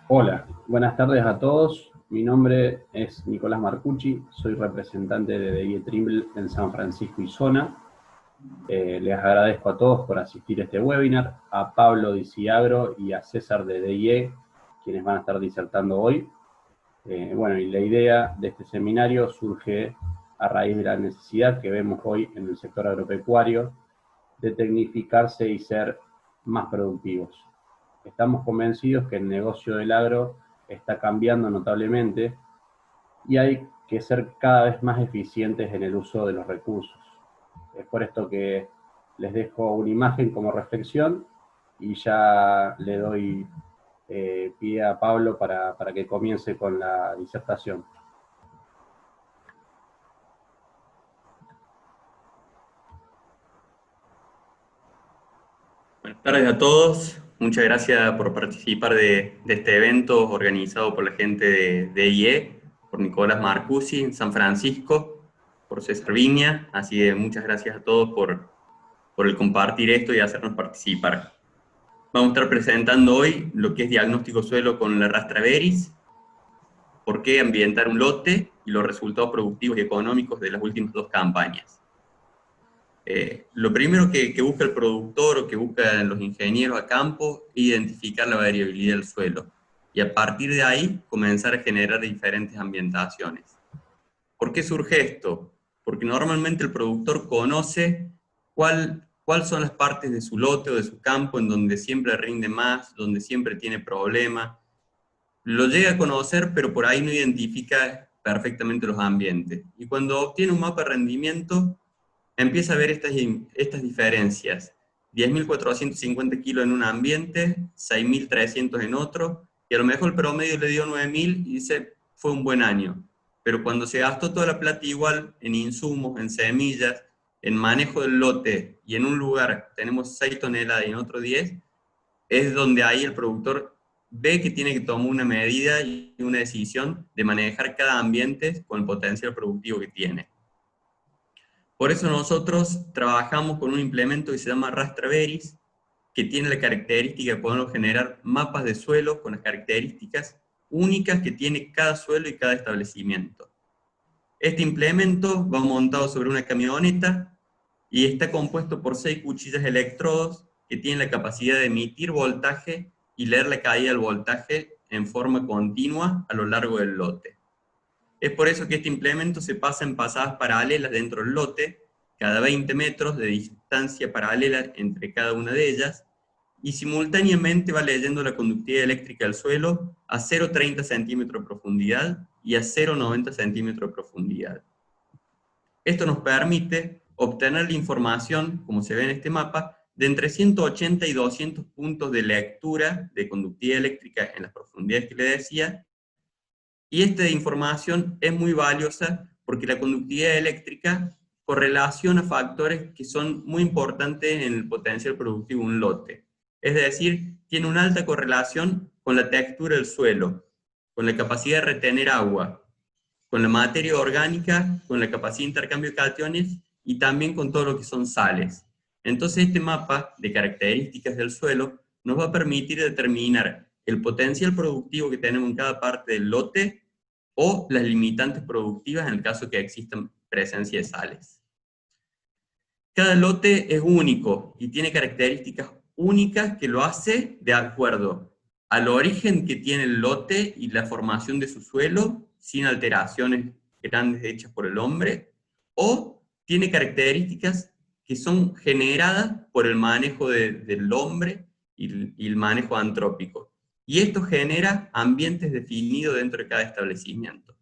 Hola, buenas tardes a todos. Mi nombre es Nicolás Marcucci, soy representante de DIE Trimble en San Francisco y zona. Les agradezco a todos por asistir a este webinar, a Pablo de Ciagro y a César de DIE, quienes van a estar disertando hoy. Bueno, y la idea de este seminario surge a raíz de la necesidad que vemos hoy en el sector agropecuario de tecnificarse y ser más productivos. Estamos convencidos que el negocio del agro está cambiando notablemente y hay que ser cada vez más eficientes en el uso de los recursos. Es por esto que les dejo una imagen como reflexión y ya le doy pie a Pablo para que comience con la disertación. Buenas tardes a todos. Muchas gracias por participar de este evento organizado por la gente de IE, por Nicolás Marcucci en San Francisco, por César Viña. Así que muchas gracias a todos por el compartir esto y hacernos participar. Vamos a estar presentando hoy lo que es diagnóstico suelo con la Rastraveris, por qué ambientar un lote y los resultados productivos y económicos de las últimas dos campañas. Lo primero que busca el productor o que buscan los ingenieros a campo es identificar la variabilidad del suelo y a partir de ahí comenzar a generar diferentes ambientaciones. ¿Por qué surge esto? Porque normalmente el productor conoce cuáles son las partes de su lote o de su campo en donde siempre rinde más, donde siempre tiene problemas. Lo llega a conocer, pero por ahí no identifica perfectamente los ambientes. Y cuando obtiene un mapa de rendimiento, empieza a ver estas diferencias. 10.450 kilos en un ambiente, 6.300 en otro, y a lo mejor el promedio le dio 9.000 y dice, fue un buen año. Pero cuando se gastó toda la plata igual en insumos, en semillas, en manejo del lote, y en un lugar tenemos 6 toneladas y en otro 10, es donde ahí el productor ve que tiene que tomar una medida y una decisión de manejar cada ambiente con el potencial productivo que tiene. Por eso nosotros trabajamos con un implemento que se llama Rastraveris, que tiene la característica de poder generar mapas de suelo con las características únicas que tiene cada suelo y cada establecimiento. Este implemento va montado sobre una camioneta y está compuesto por 6 cuchillas electrodos que tienen la capacidad de emitir voltaje y leer la caída del voltaje en forma continua a lo largo del lote. Es por eso que este implemento se pasa en pasadas paralelas dentro del lote, cada 20 metros de distancia paralela entre cada una de ellas, y simultáneamente va leyendo la conductividad eléctrica del suelo a 0,30 centímetros de profundidad y a 0,90 centímetros de profundidad. Esto nos permite obtener la información, como se ve en este mapa, de entre 180 y 200 puntos de lectura de conductividad eléctrica en las profundidades que le decía. Y esta información es muy valiosa porque la conductividad eléctrica correlaciona factores que son muy importantes en el potencial productivo de un lote. Es decir, tiene una alta correlación con la textura del suelo, con la capacidad de retener agua, con la materia orgánica, con la capacidad de intercambio de cationes y también con todo lo que son sales. Entonces este mapa de características del suelo nos va a permitir determinar el potencial productivo que tenemos en cada parte del lote o las limitantes productivas en el caso que existan presencia de sales. Cada lote es único y tiene características únicas que lo hace de acuerdo al origen que tiene el lote y la formación de su suelo, sin alteraciones grandes hechas por el hombre, o tiene características que son generadas por el manejo del hombre y el manejo antrópico. Y esto genera ambientes definidos dentro de cada establecimiento.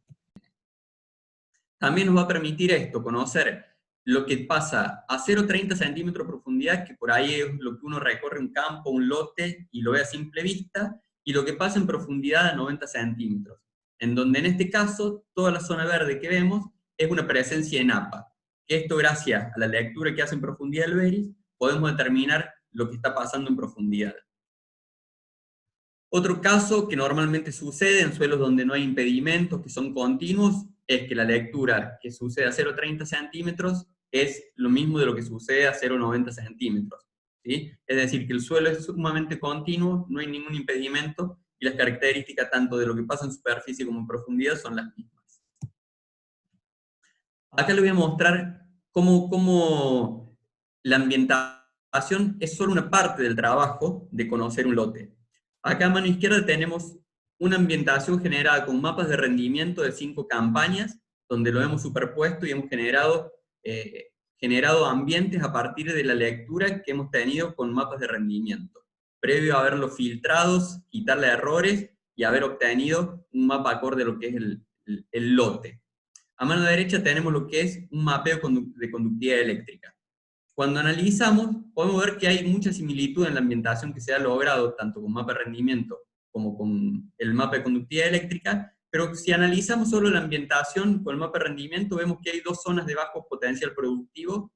También nos va a permitir esto, conocer lo que pasa a 0,30 centímetros de profundidad, que por ahí es lo que uno recorre un campo, un lote, y lo ve a simple vista, y lo que pasa en profundidad a 90 centímetros, en donde en este caso toda la zona verde que vemos es una presencia en APA, que esto gracias a la lectura que hace en profundidad el Veris, podemos determinar lo que está pasando en profundidad. Otro caso que normalmente sucede en suelos donde no hay impedimentos, que son continuos, es que la lectura que sucede a 0,30 centímetros es lo mismo de lo que sucede a 0,90 centímetros. ¿Sí? Es decir, que el suelo es sumamente continuo, no hay ningún impedimento, y las características tanto de lo que pasa en superficie como en profundidad son las mismas. Acá le voy a mostrar cómo la ambientación es solo una parte del trabajo de conocer un lote. Acá a mano izquierda tenemos una ambientación generada con mapas de rendimiento de 5 campañas, donde lo hemos superpuesto y hemos generado ambientes a partir de la lectura que hemos tenido con mapas de rendimiento, previo a haberlos filtrados, quitarle errores y haber obtenido un mapa acorde a lo que es el lote. A mano derecha tenemos lo que es un mapeo de conductividad eléctrica. Cuando analizamos, podemos ver que hay mucha similitud en la ambientación que se ha logrado, tanto con mapa de rendimiento como con el mapa de conductividad eléctrica, pero si analizamos solo la ambientación con el mapa de rendimiento, vemos que hay 2 zonas de bajo potencial productivo,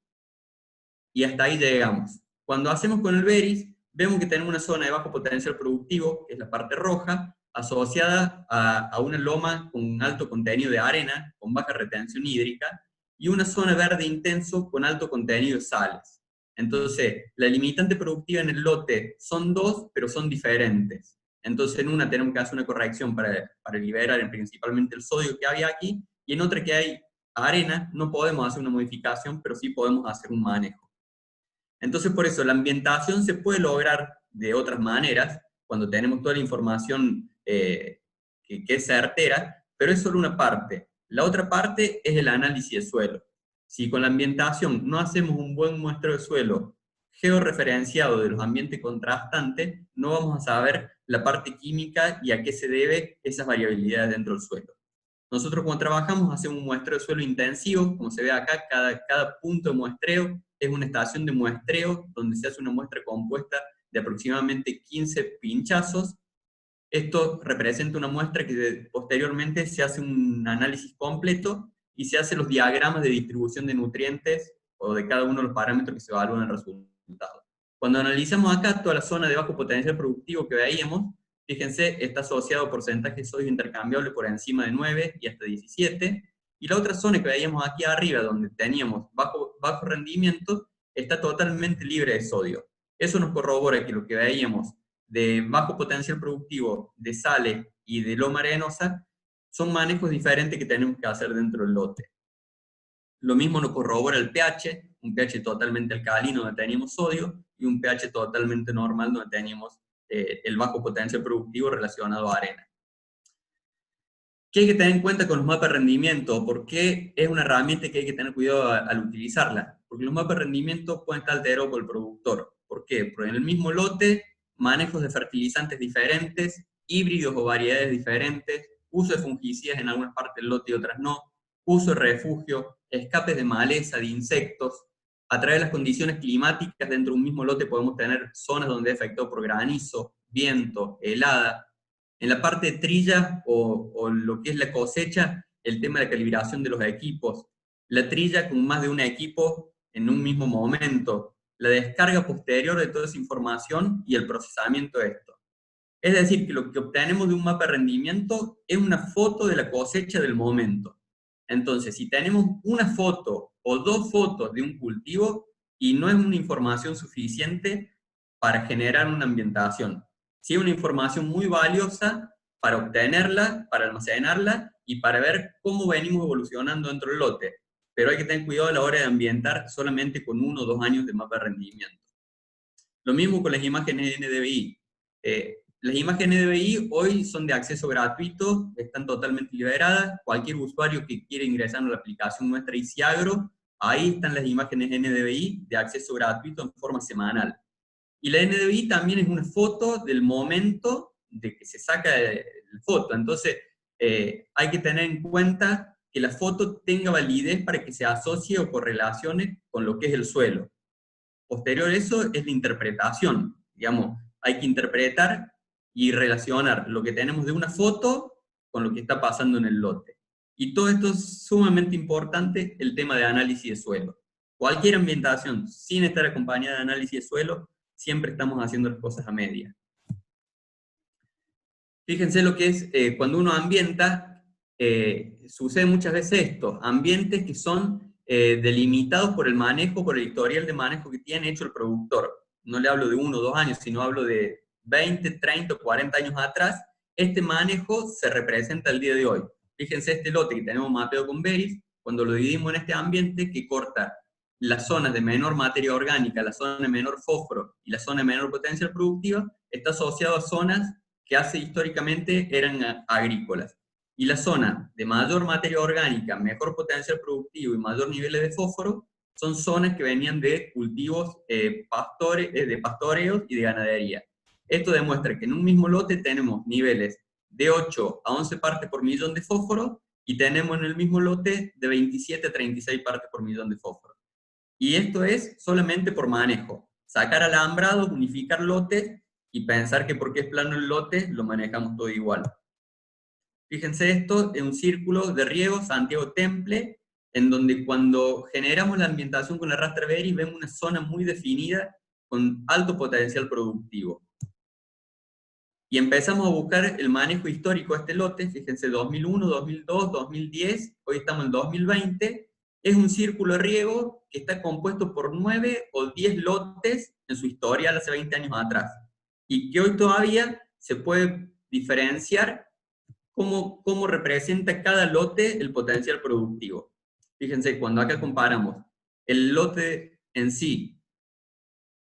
y hasta ahí llegamos. Cuando hacemos con el Veris, vemos que tenemos una zona de bajo potencial productivo, que es la parte roja, asociada a una loma con alto contenido de arena, con baja retención hídrica, y una zona verde intenso con alto contenido de sales. Entonces, la limitante productiva en el lote son 2, pero son diferentes. Entonces, en una tenemos que hacer una corrección para liberar principalmente el sodio que había aquí, y en otra que hay arena, no podemos hacer una modificación, pero sí podemos hacer un manejo. Entonces, por eso, la ambientación se puede lograr de otras maneras, cuando tenemos toda la información que es certera, pero es solo una parte. La otra parte es el análisis de suelo. Si con la ambientación no hacemos un buen muestreo de suelo georreferenciado de los ambientes contrastantes, no vamos a saber la parte química y a qué se debe esas variabilidades dentro del suelo. Nosotros cuando trabajamos hacemos un muestreo de suelo intensivo, como se ve acá, cada punto de muestreo es una estación de muestreo donde se hace una muestra compuesta de aproximadamente 15 pinchazos. Esto representa una muestra que posteriormente se hace un análisis completo y se hacen los diagramas de distribución de nutrientes o de cada uno de los parámetros que se evalúan en el resultado. Cuando analizamos acá toda la zona de bajo potencial productivo que veíamos, fíjense, está asociado a porcentaje de sodio intercambiable por encima de 9 y hasta 17, y la otra zona que veíamos aquí arriba, donde teníamos bajo rendimiento, está totalmente libre de sodio. Eso nos corrobora que lo que veíamos de bajo potencial productivo, de sales y de loma arenosa, son manejos diferentes que tenemos que hacer dentro del lote. Lo mismo nos corrobora el pH, un pH totalmente alcalino donde teníamos sodio, y un pH totalmente normal donde teníamos el bajo potencial productivo relacionado a arena. ¿Qué hay que tener en cuenta con los mapas de rendimiento? ¿Por qué es una herramienta que hay que tener cuidado al utilizarla? Porque los mapas de rendimiento pueden estar alterados por el productor. ¿Por qué? Porque en el mismo lote, manejos de fertilizantes diferentes, híbridos o variedades diferentes, uso de fungicidas en algunas partes del lote y otras no, uso de refugio, escapes de maleza, de insectos. A través de las condiciones climáticas dentro de un mismo lote podemos tener zonas donde es afectado por granizo, viento, helada. En la parte de trilla o lo que es la cosecha, el tema de la calibración de los equipos, la trilla con más de un equipo en un mismo momento, la descarga posterior de toda esa información y el procesamiento de esto. Es decir, que lo que obtenemos de un mapa de rendimiento es una foto de la cosecha del momento. Entonces, si tenemos una foto o 2 fotos de un cultivo, y no es una información suficiente para generar una ambientación. Sí, es una información muy valiosa para obtenerla, para almacenarla y para ver cómo venimos evolucionando dentro del lote. Pero hay que tener cuidado a la hora de ambientar solamente con 1 o 2 años de mapa de rendimiento. Lo mismo con las imágenes NDVI. Las imágenes NDVI hoy son de acceso gratuito, están totalmente liberadas. Cualquier usuario que quiera ingresar a la aplicación nuestra ICIAGRO, ahí están las imágenes NDVI de acceso gratuito en forma semanal. Y la NDVI también es una foto del momento de que se saca la foto. Entonces, hay que tener en cuenta que la foto tenga validez para que se asocie o correlacione con lo que es el suelo. Posterior a eso es la interpretación. Digamos, hay que interpretar y relacionar lo que tenemos de una foto con lo que está pasando en el lote. Y todo esto es sumamente importante, el tema de análisis de suelo. Cualquier ambientación sin estar acompañada de análisis de suelo, siempre estamos haciendo las cosas a media. Fíjense lo que es cuando uno ambienta, sucede muchas veces esto, ambientes que son delimitados por el manejo, por el historial de manejo que tiene hecho el productor. No le hablo de 1 o 2 años, sino hablo de 20, 30 o 40 años atrás, este manejo se representa el día de hoy. Fíjense este lote que tenemos mapeado con Veris, cuando lo dividimos en este ambiente que corta las zonas de menor materia orgánica, la zona de menor fósforo y la zona de menor potencial productiva, está asociado a zonas que hace históricamente eran agrícolas. Y la zona de mayor materia orgánica, mejor potencial productivo y mayor niveles de fósforo, son zonas que venían de cultivos de pastoreos y de ganadería. Esto demuestra que en un mismo lote tenemos niveles de 8 a 11 partes por millón de fósforo, y tenemos en el mismo lote de 27 a 36 partes por millón de fósforo. Y esto es solamente por manejo. Sacar alambrado, unificar lotes, y pensar que porque es plano el lote, lo manejamos todo igual. Fíjense esto en un círculo de riego Santiago Temple, en donde cuando generamos la ambientación con la Rasterberry vemos una zona muy definida con alto potencial productivo. Y empezamos a buscar el manejo histórico de este lote. Fíjense, 2001, 2002, 2010, hoy estamos en 2020, es un círculo de riego que está compuesto por 9 o 10 lotes en su historia hace 20 años atrás, y que hoy todavía se puede diferenciar cómo representa cada lote el potencial productivo. Fíjense, cuando acá comparamos el lote en sí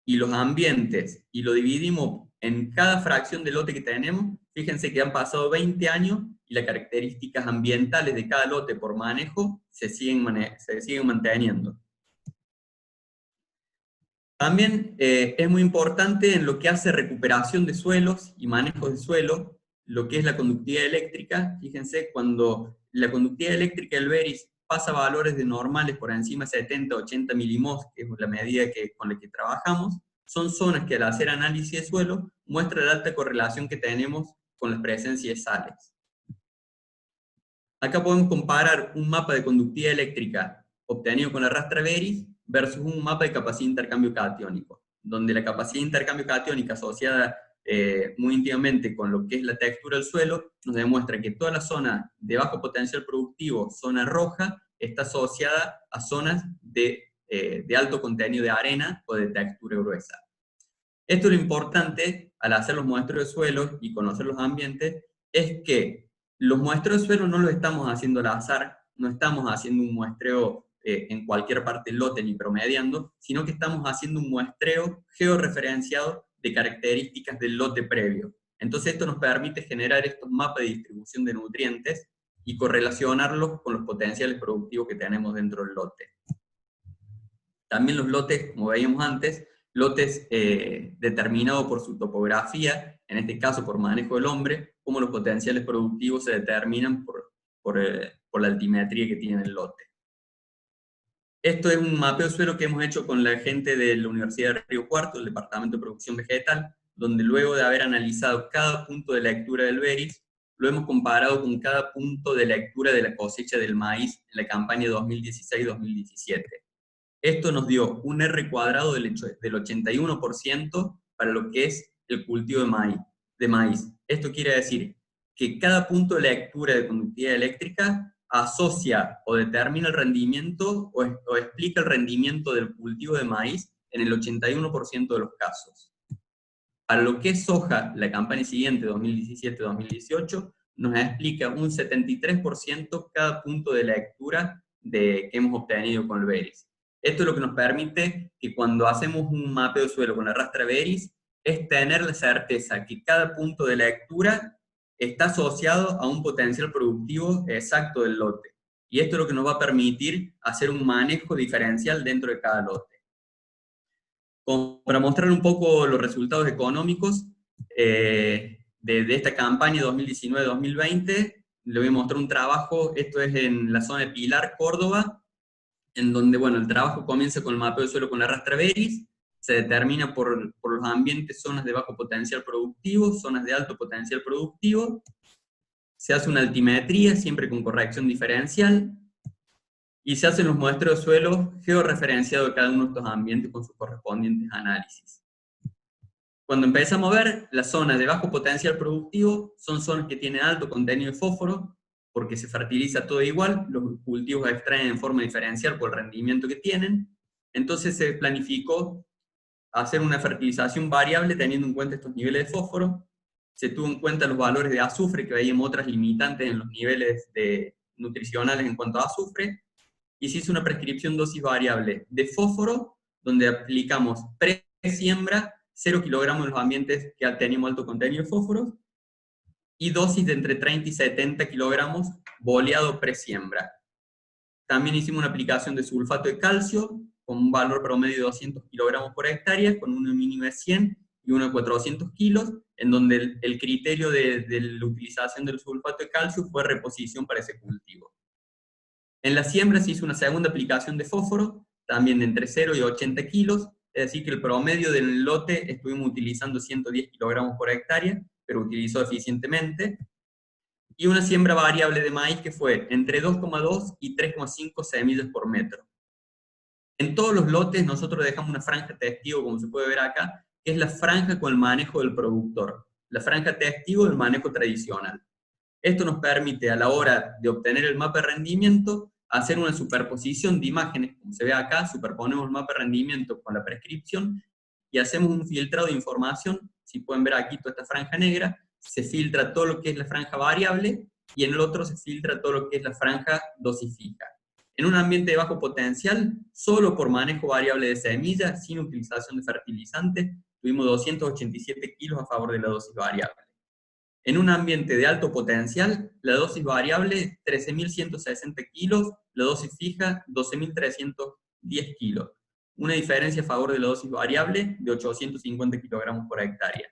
y los ambientes, y lo dividimos en cada fracción de lote que tenemos, fíjense que han pasado 20 años y las características ambientales de cada lote por manejo se siguen manteniendo. También es muy importante en lo que hace recuperación de suelos y manejo de suelo, lo que es la conductividad eléctrica. Fíjense, cuando la conductividad eléctrica del Veris pasa valores de normales por encima de 70, 80 milimos, que es la medida con la que trabajamos, son zonas que al hacer análisis de suelo muestran la alta correlación que tenemos con la presencia de sales. Acá podemos comparar un mapa de conductividad eléctrica obtenido con la Rasterberry versus un mapa de capacidad de intercambio catiónico, donde la capacidad de intercambio catiónica asociada muy íntimamente con lo que es la textura del suelo, nos demuestra que toda la zona de bajo potencial productivo, zona roja, está asociada a zonas de alto contenido de arena o de textura gruesa. Esto es lo importante al hacer los muestreos de suelo y conocer los ambientes, es que los muestreos de suelo no los estamos haciendo al azar, no estamos haciendo un muestreo en cualquier parte del lote ni promediando, sino que estamos haciendo un muestreo georreferenciado de características del lote previo. Entonces esto nos permite generar estos mapas de distribución de nutrientes y correlacionarlos con los potenciales productivos que tenemos dentro del lote. También los lotes, como veíamos antes, lotes determinados por su topografía, en este caso por manejo del hombre, como los potenciales productivos se determinan por la altimetría que tiene el lote. Esto es un mapeo de suelo que hemos hecho con la gente de la Universidad de Río Cuarto, el Departamento de Producción Vegetal, donde luego de haber analizado cada punto de lectura del Veris, lo hemos comparado con cada punto de lectura de la cosecha del maíz en la campaña 2016-2017. Esto nos dio un R cuadrado del 81% para lo que es el cultivo de maíz. Esto quiere decir que cada punto de lectura de conductividad eléctrica asocia o determina el rendimiento o explica el rendimiento del cultivo de maíz en el 81% de los casos. Para lo que es soja, la campaña siguiente, 2017-2018, nos explica un 73% cada punto de lectura que hemos obtenido con el Veris. Esto es lo que nos permite que cuando hacemos un mapeo de suelo con la Rasterberry es tener la certeza que cada punto de lectura está asociado a un potencial productivo exacto del lote. Y esto es lo que nos va a permitir hacer un manejo diferencial dentro de cada lote. Para mostrar un poco los resultados económicos de esta campaña 2019-2020, le voy a mostrar un trabajo. Esto es en la zona de Pilar, Córdoba, en donde, bueno, el trabajo comienza con el mapeo de suelo con la Rasterberry, se determina por los ambientes zonas de bajo potencial productivo, zonas de alto potencial productivo, se hace una altimetría, siempre con corrección diferencial, y se hacen los muestreos de suelo georreferenciados de cada uno de estos ambientes con sus correspondientes análisis. Cuando empezamos a ver, las zonas de bajo potencial productivo son zonas que tienen alto contenido de fósforo, porque se fertiliza todo igual, los cultivos extraen en forma diferencial por el rendimiento que tienen, entonces se planificó hacer una fertilización variable teniendo en cuenta estos niveles de fósforo, se tuvo en cuenta los valores de azufre, que veíamos otras limitantes en los niveles nutricionales en cuanto a azufre, y se hizo una prescripción dosis variable de fósforo, donde aplicamos pre-siembra 0 kilogramos en los ambientes que teníamos alto contenido de fósforo, y dosis de entre 30 y 70 kilogramos boleado pre-siembra. También hicimos una aplicación de sulfato de calcio, con un valor promedio de 200 kilogramos por hectárea, con uno mínimo de 100 y uno de 400 kilos, en donde el criterio de la utilización del sulfato de calcio fue reposición para ese cultivo. En la siembra se hizo una segunda aplicación de fósforo, también de entre 0 y 80 kilos, es decir que el promedio del lote estuvimos utilizando 110 kilogramos por hectárea, pero utilizó eficientemente, y una siembra variable de maíz que fue entre 2,2 y 3,5 semillas por metro. En todos los lotes nosotros dejamos una franja testigo, como se puede ver acá, que es la franja con el manejo del productor, la franja testigo del manejo tradicional. Esto nos permite, a la hora de obtener el mapa de rendimiento, hacer una superposición de imágenes, como se ve acá, superponemos el mapa de rendimiento con la prescripción, y hacemos un filtrado de información. Si pueden ver aquí toda esta franja negra, se filtra todo lo que es la franja variable, y en el otro se filtra todo lo que es la franja dosis fija. En un ambiente de bajo potencial, solo por manejo variable de semillas, sin utilización de fertilizantes, tuvimos 287 kilos a favor de la dosis variable. En un ambiente de alto potencial, la dosis variable 13.160 kilos, la dosis fija 12.310 kilos. Una diferencia a favor de la dosis variable de 850 kilogramos por hectárea.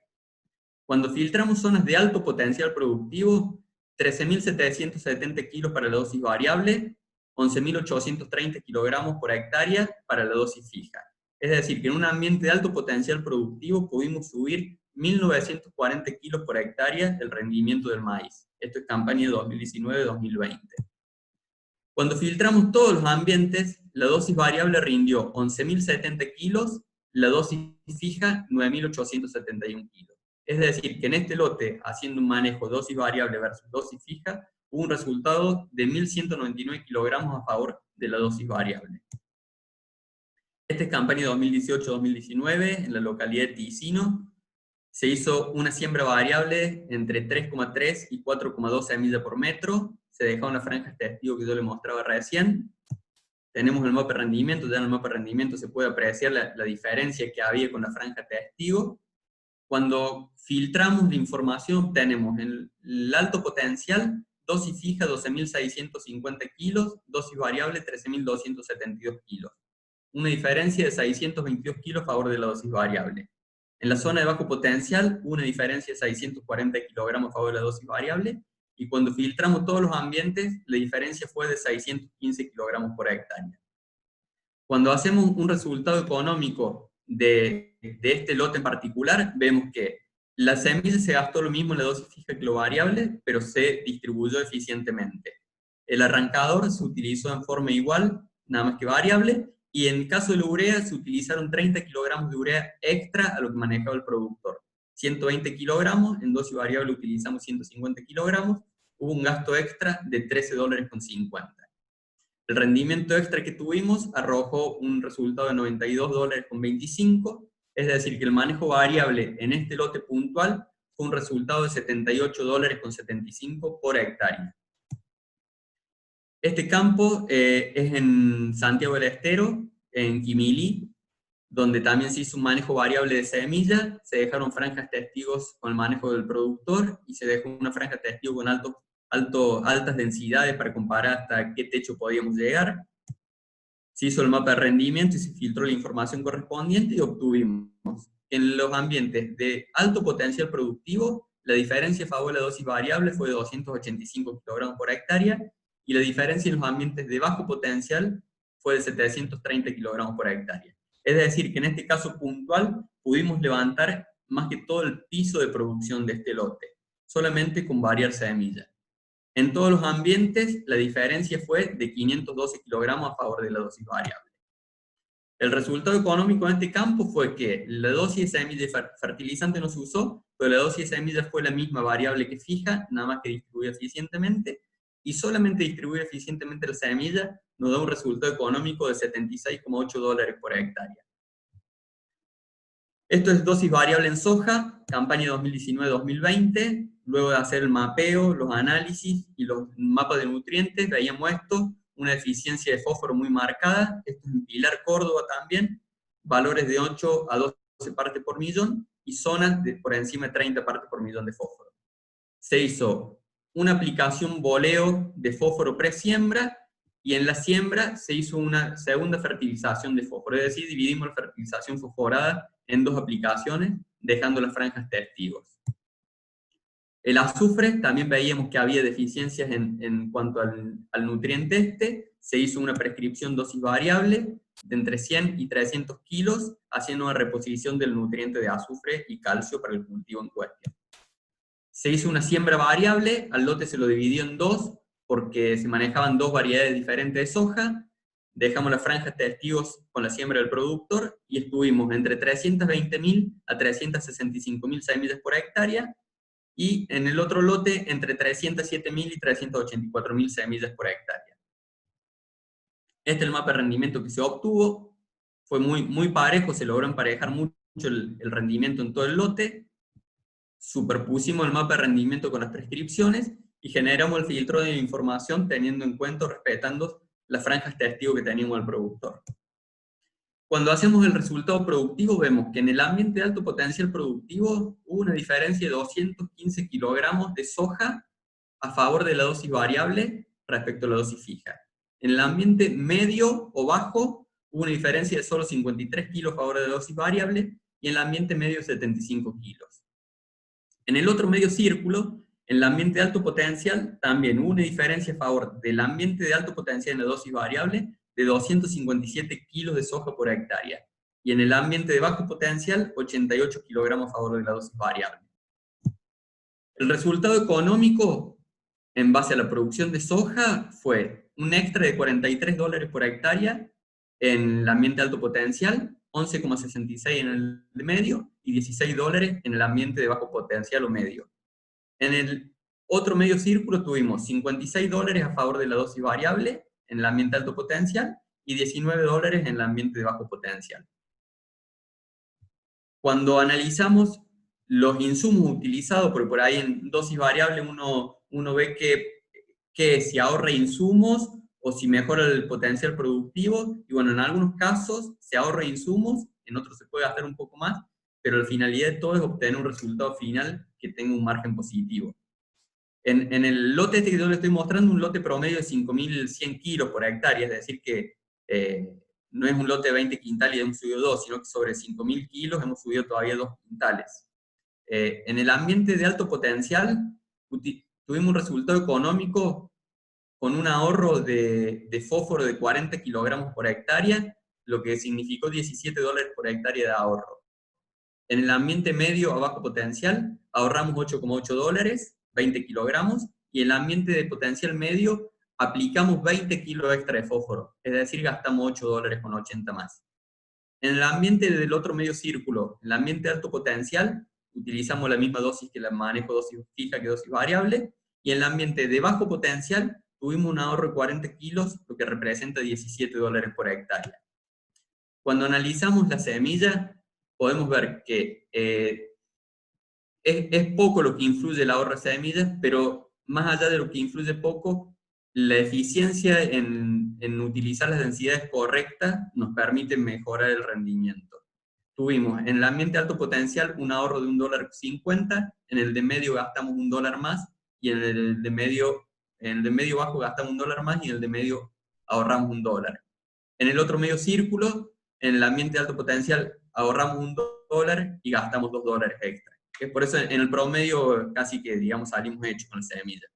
Cuando filtramos zonas de alto potencial productivo, 13.770 kilos para la dosis variable, 11.830 kilogramos por hectárea para la dosis fija. Es decir, que en un ambiente de alto potencial productivo pudimos subir 1.940 kilos por hectárea el rendimiento del maíz. Esto es campaña de 2019-2020. Cuando filtramos todos los ambientes, la dosis variable rindió 11.070 kilos, la dosis fija 9.871 kilos. Es decir, que en este lote, haciendo un manejo dosis variable versus dosis fija, hubo un resultado de 1.199 kilogramos a favor de la dosis variable. Esta es campaña 2018-2019 en la localidad de Ticino. Se hizo una siembra variable entre 3,3 y 4,2 semillas por metro. Se dejó una franja testigo que yo le mostraba recién. Tenemos el mapa de rendimiento. Ya en el mapa de rendimiento se puede apreciar la diferencia que había con la franja testigo. Cuando filtramos la información, tenemos el alto potencial, dosis fija 12.650 kilos, dosis variable 13.272 kilos. Una diferencia de 622 kilos a favor de la dosis variable. En la zona de bajo potencial, hubo una diferencia de 640 kilogramos a favor de la dosis variable, y cuando filtramos todos los ambientes, la diferencia fue de 615 kilogramos por hectárea. Cuando hacemos un resultado económico de este lote en particular, vemos que la semilla se gastó lo mismo en la dosis fija que lo variable, pero se distribuyó eficientemente. El arrancador se utilizó en forma igual, nada más que variable, y en el caso de la urea se utilizaron 30 kilogramos de urea extra a lo que manejaba el productor. 120 kilogramos, en dosis variable utilizamos 150 kilogramos, hubo un gasto extra de $13.50. El rendimiento extra que tuvimos arrojó un resultado de $92.25, es decir, que el manejo variable en este lote puntual fue un resultado de $78.75 por hectárea. Este campo es en Santiago del Estero, en Quimilí, donde también se hizo un manejo variable de semilla, se dejaron franjas testigos con el manejo del productor, y se dejó una franja testigo con altas densidades para comparar hasta qué techo podíamos llegar. Se hizo el mapa de rendimiento y se filtró la información correspondiente, y obtuvimos que en los ambientes de alto potencial productivo, la diferencia a favor de la dosis variable fue de 285 kilogramos por hectárea, y la diferencia en los ambientes de bajo potencial fue de 730 kilogramos por hectárea. Es decir, que en este caso puntual pudimos levantar más que todo el piso de producción de este lote, solamente con variar semilla. En todos los ambientes la diferencia fue de 512 kilogramos a favor de la dosis variable. El resultado económico en este campo fue que la dosis de semilla de fertilizante no se usó, pero la dosis de semilla fue la misma variable que fija, nada más que distribuida eficientemente, y solamente distribuir eficientemente la semilla nos da un resultado económico de $76,8 por hectárea. Esto es dosis variable en soja, campaña 2019-2020. Luego de hacer el mapeo, los análisis y los mapas de nutrientes, veíamos esto, una deficiencia de fósforo muy marcada. Esto es en Pilar, Córdoba también, valores de 8 a 12 partes por millón y zonas de por encima de 30 partes por millón de fósforo. Se hizo una aplicación boleo de fósforo pre-siembra, y en la siembra se hizo una segunda fertilización de fósforo, es decir, dividimos la fertilización fosforada en 2 aplicaciones, dejando las franjas testigos. El azufre, también veíamos que había deficiencias en cuanto al nutriente este. Se hizo una prescripción dosis variable de entre 100 y 300 kilos, haciendo una reposición del nutriente de azufre y calcio para el cultivo en cuestión. Se hizo una siembra variable, al lote se lo dividió en 2, porque se manejaban 2 variedades diferentes de soja. Dejamos las franjas testigos con la siembra del productor, y estuvimos entre 320.000 a 365.000 semillas por hectárea, y en el otro lote entre 307.000 y 384.000 semillas por hectárea. Este es el mapa de rendimiento que se obtuvo. Fue muy parejo, se logró emparejar mucho el rendimiento en todo el lote. Superpusimos el mapa de rendimiento con las prescripciones y generamos el filtro de información teniendo en cuenta, respetando las franjas testigo que teníamos el productor. Cuando hacemos el resultado productivo, vemos que en el ambiente de alto potencial productivo hubo una diferencia de 215 kilogramos de soja a favor de la dosis variable respecto a la dosis fija. En el ambiente medio o bajo hubo una diferencia de solo 53 kilos a favor de la dosis variable, y en el ambiente medio 75 kilos. En el otro medio círculo, en el ambiente de alto potencial, también hubo una diferencia a favor del ambiente de alto potencial en la dosis variable de 257 kilos de soja por hectárea, y en el ambiente de bajo potencial, 88 kilogramos a favor de la dosis variable. El resultado económico, en base a la producción de soja, fue un extra de $43 por hectárea en el ambiente de alto potencial, 11,66 en el de medio, y $16 en el ambiente de bajo potencial o medio. En el otro medio círculo tuvimos $56 a favor de la dosis variable en el ambiente de alto potencial y $19 en el ambiente de bajo potencial. Cuando analizamos los insumos utilizados, porque por ahí en dosis variable uno ve que si ahorra insumos o si mejora el potencial productivo, y bueno, en algunos casos se ahorra insumos, en otros se puede gastar un poco más, pero la finalidad de todo es obtener un resultado final que tenga un margen positivo. En el lote este que yo le estoy mostrando, un lote promedio de 5.100 kilos por hectárea, es decir que no es un lote de 20 quintales y hemos subido 2, sino que sobre 5.000 kilos hemos subido todavía 2 quintales. En el ambiente de alto potencial tuvimos un resultado económico con un ahorro de fósforo de 40 kilogramos por hectárea, lo que significó $17 por hectárea de ahorro. En el ambiente medio a bajo potencial ahorramos $8,8, 20 kilogramos, y en el ambiente de potencial medio aplicamos 20 kilos extra de fósforo, es decir, gastamos $8,80 más. En el ambiente del otro medio círculo, en el ambiente de alto potencial, utilizamos la misma dosis que la manejo dosis fija que dosis variable, y en el ambiente de bajo potencial tuvimos un ahorro de 40 kilos, lo que representa $17 por hectárea. Cuando analizamos la semilla, podemos ver que es poco lo que influye el ahorro de semillas, pero más allá de lo que influye poco, la eficiencia en utilizar las densidades correctas nos permite mejorar el rendimiento. Tuvimos en el ambiente de alto potencial un ahorro de $1,50, en el de medio gastamos $1 más, y en el de medio bajo gastamos $1 más, y en el de medio ahorramos $1. En el otro medio círculo, en el ambiente de alto potencial, ahorramos $1 y gastamos $2 extra. Que por eso en el promedio casi que, digamos, salimos hechos con la semilla.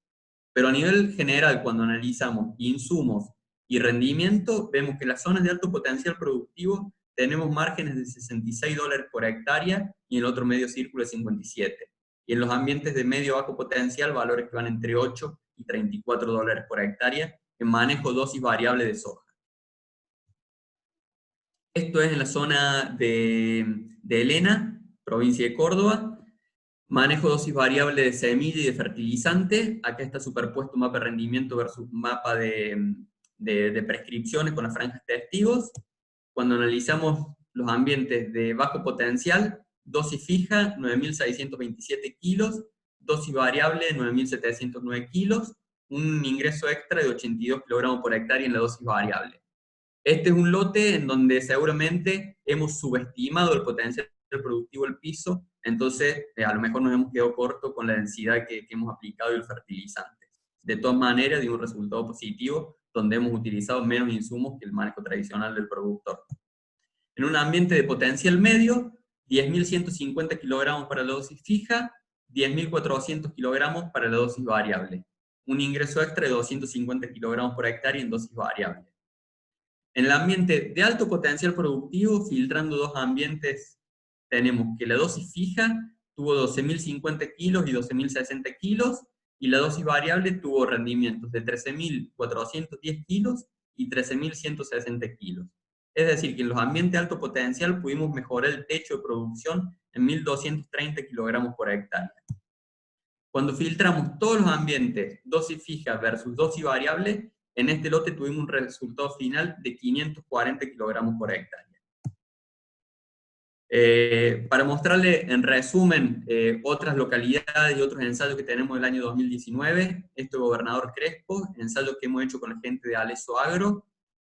Pero a nivel general, cuando analizamos insumos y rendimiento, vemos que en las zonas de alto potencial productivo tenemos márgenes de $66 por hectárea, y en el otro medio círculo de 57. Y en los ambientes de medio bajo potencial, valores que van entre 8 y $34 por hectárea en manejo dosis variable de soja. Esto es en la zona de Elena, provincia de Córdoba. Manejo dosis variable de semilla y de fertilizante. Acá está superpuesto un mapa de rendimiento versus mapa de prescripciones con las franjas testigos. Cuando analizamos los ambientes de bajo potencial, dosis fija 9.627 kilos, dosis variable 9.709 kilos, un ingreso extra de 82 kilogramos por hectárea en la dosis variable. Este es un lote en donde seguramente hemos subestimado el potencial productivo del piso, entonces a lo mejor nos hemos quedado corto con la densidad que hemos aplicado y el fertilizante. De todas maneras, dio un resultado positivo donde hemos utilizado menos insumos que el manejo tradicional del productor. En un ambiente de potencial medio, 10.150 kilogramos para la dosis fija, 10.400 kilogramos para la dosis variable. Un ingreso extra de 250 kilogramos por hectárea en dosis variable. En el ambiente de alto potencial productivo, filtrando dos ambientes, tenemos que la dosis fija tuvo 12.050 kilos y 12.060 kilos, y la dosis variable tuvo rendimientos de 13.410 kilos y 13.160 kilos. Es decir, que en los ambientes de alto potencial pudimos mejorar el techo de producción en 1.230 kilogramos por hectárea. Cuando filtramos todos los ambientes, dosis fija versus dosis variable, en este lote tuvimos un resultado final de 540 kilogramos por hectárea. Para mostrarle en resumen otras localidades y otros ensayos que tenemos del año 2019, esto es Gobernador Crespo, ensayos que hemos hecho con la gente de Aleso Agro.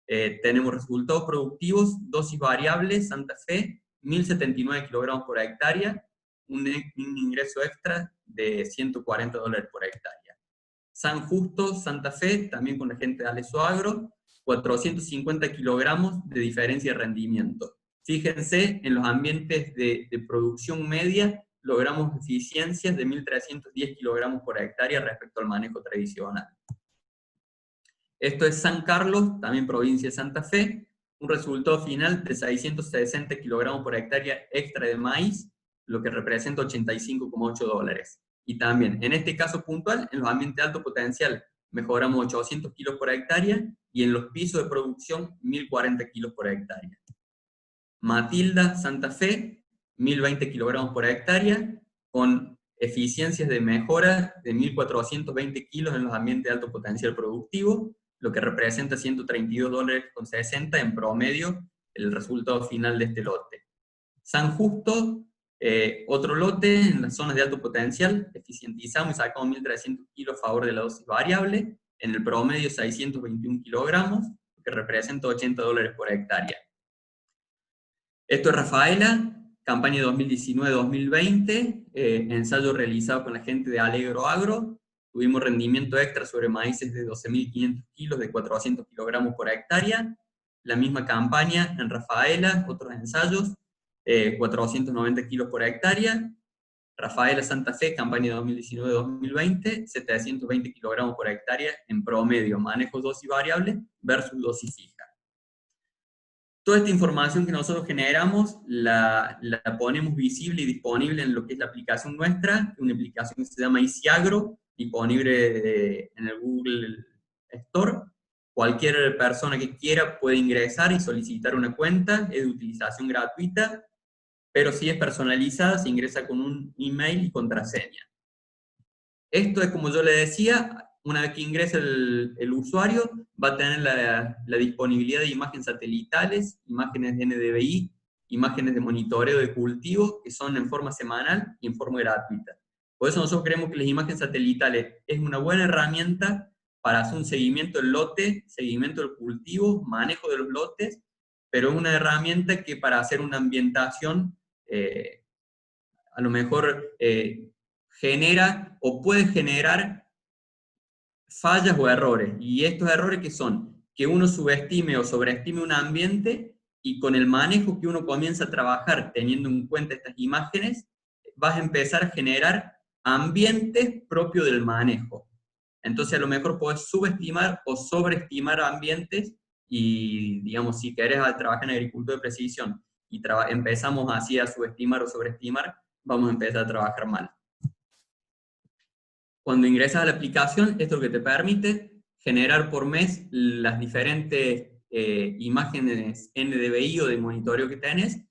Tenemos resultados productivos, dosis variable, Santa Fe, 1.079 kilogramos por hectárea, un ingreso extra de $140 por hectárea. San Justo, Santa Fe, también con la gente de Aleso Agro, 450 kilogramos de diferencia de rendimiento. Fíjense, en los ambientes de producción media, logramos eficiencias de 1.310 kilogramos por hectárea respecto al manejo tradicional. Esto es San Carlos, también provincia de Santa Fe, un resultado final de 660 kilogramos por hectárea extra de maíz, lo que representa $85,8. Y también, en este caso puntual, en los ambientes de alto potencial, mejoramos 800 kilos por hectárea, y en los pisos de producción, 1.040 kilos por hectárea. Matilda, Santa Fe, 1.020 kilogramos por hectárea, con eficiencias de mejora de 1.420 kilos en los ambientes de alto potencial productivo, lo que representa $132,60 en promedio el resultado final de este lote. San Justo, otro lote en las zonas de alto potencial, eficientizamos y sacamos 1.300 kilos a favor de la dosis variable, en el promedio 621 kilogramos, que representa $80 por hectárea. Esto es Rafaela, campaña 2019-2020, ensayo realizado con la gente de Alegro Agro. Tuvimos rendimiento extra sobre maíces de 12.500 kilos de 400 kilogramos por hectárea. La misma campaña en Rafaela, otros ensayos, 490 kilos por hectárea. Rafaela Santa Fe, campaña 2019-2020, 720 kilogramos por hectárea en promedio, manejo dosis variable versus dosis fija. Toda esta información que nosotros generamos la ponemos visible y disponible en lo que es la aplicación nuestra, una aplicación que se llama EasyAgro, disponible en el Google Store. Cualquier persona que quiera puede ingresar y solicitar una cuenta, es de utilización gratuita, pero si es personalizada, se ingresa con un email y contraseña. Esto es, como yo le decía, una vez que ingrese el usuario, va a tener la disponibilidad de imágenes satelitales, imágenes de NDVI, imágenes de monitoreo de cultivo, que son en forma semanal y en forma gratuita. Por eso nosotros creemos que las imágenes satelitales es una buena herramienta para hacer un seguimiento del lote, seguimiento del cultivo, manejo de los lotes, pero es una herramienta que para hacer una ambientación, a lo mejor genera o puede generar fallas o errores. Y estos errores que son que uno subestime o sobreestime un ambiente, y con el manejo que uno comienza a trabajar teniendo en cuenta estas imágenes, vas a empezar a generar ambientes propios del manejo. Entonces a lo mejor podés subestimar o sobreestimar ambientes, y digamos, si querés trabajar en agricultura de precisión y empezamos así a subestimar o sobreestimar, vamos a empezar a trabajar mal. Cuando ingresas a la aplicación, esto es lo que te permite generar por mes las diferentes imágenes NDVI o de monitoreo que tenés,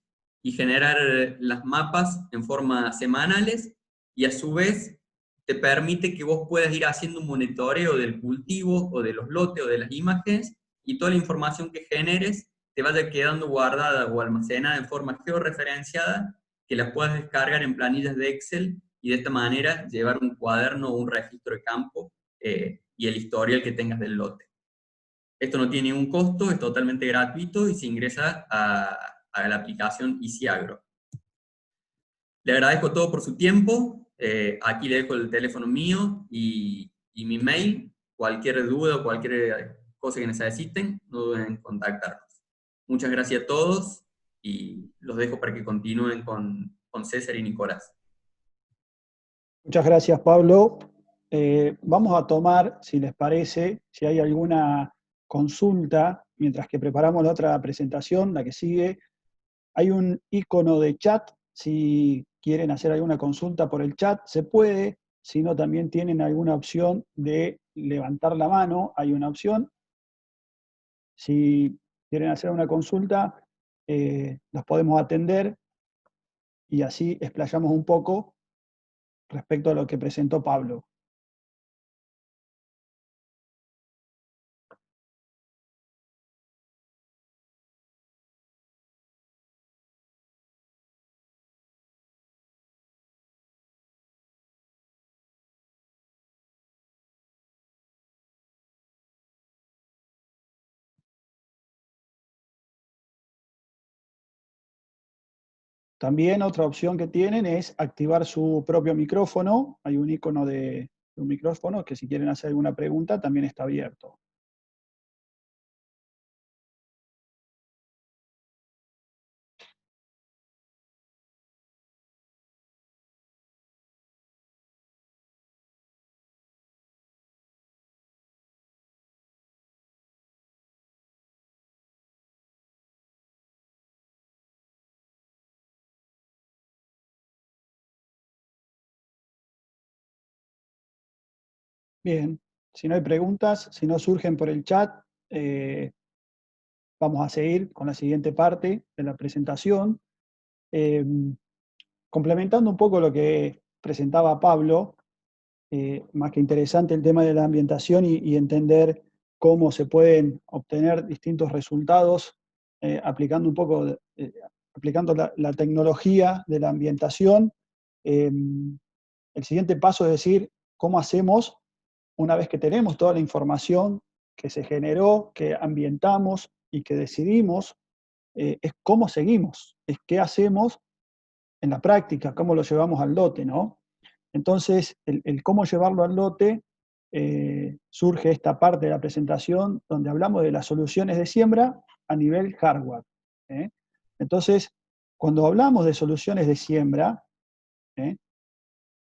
y generar las mapas en forma semanales, y a su vez te permite que vos puedas ir haciendo un monitoreo del cultivo o de los lotes o de las imágenes, y toda la información que generes te vaya quedando guardada o almacenada en forma georreferenciada, que las puedas descargar en planillas de Excel y de esta manera llevar un cuaderno o un registro de campo y el historial que tengas del lote. Esto no tiene ningún costo, es totalmente gratuito y se ingresa a la aplicación EasyAgro. Le agradezco todo por su tiempo. Aquí le dejo el teléfono mío y mi mail. Cualquier duda o cualquier cosa que necesiten, no duden en contactarnos. Muchas gracias a todos y los dejo para que continúen con César y Nicolás. Muchas gracias, Pablo. Vamos a tomar, si les parece, si hay alguna consulta, mientras que preparamos la otra presentación, la que sigue. Hay un icono de chat, si quieren hacer alguna consulta por el chat, se puede. Si no, también tienen alguna opción de levantar la mano, hay una opción. Si quieren hacer una consulta, las podemos atender y así explayamos un poco respecto a lo que presentó Pablo. También otra opción que tienen es activar su propio micrófono. Hay un icono de un micrófono que si quieren hacer alguna pregunta también está abierto. Bien, si no hay preguntas, si no surgen por el chat, vamos a seguir con la siguiente parte de la presentación. Complementando un poco lo que presentaba Pablo, más que interesante el tema de la ambientación y entender cómo se pueden obtener distintos resultados aplicando un poco, aplicando la tecnología de la ambientación. El siguiente paso es decir, ¿cómo hacemos una vez que tenemos toda la información que se generó, que ambientamos y que decidimos? Es cómo seguimos, es qué hacemos en la práctica, cómo lo llevamos al lote, ¿no? Entonces, el cómo llevarlo al lote, surge esta parte de la presentación donde hablamos de las soluciones de siembra a nivel hardware. ¿Eh? Entonces, cuando hablamos de soluciones de siembra,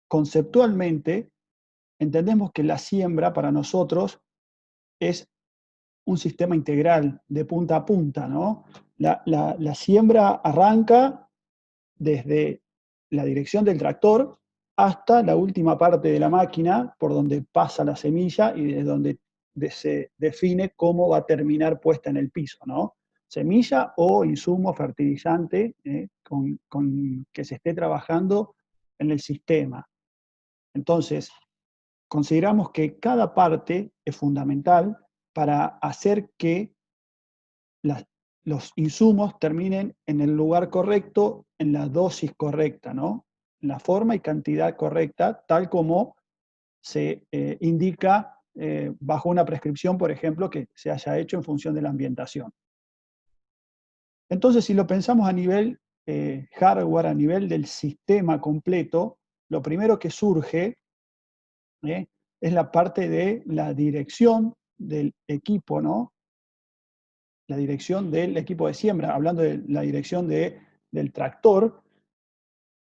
conceptualmente entendemos que la siembra para nosotros es un sistema integral de punta a punta, ¿no? La siembra arranca desde la dirección del tractor hasta la última parte de la máquina por donde pasa la semilla y desde donde se define cómo va a terminar puesta en el piso, ¿no? Semilla o insumo fertilizante con que se esté trabajando en el sistema. Entonces, consideramos que cada parte es fundamental para hacer que los insumos terminen en el lugar correcto, en la dosis correcta, ¿no? En la forma y cantidad correcta, tal como se indica bajo una prescripción, por ejemplo, que se haya hecho en función de la ambientación. Entonces, si lo pensamos a nivel hardware, a nivel del sistema completo, lo primero que surge es la parte de la dirección del equipo, ¿no? La dirección del equipo de siembra, hablando de la dirección del tractor.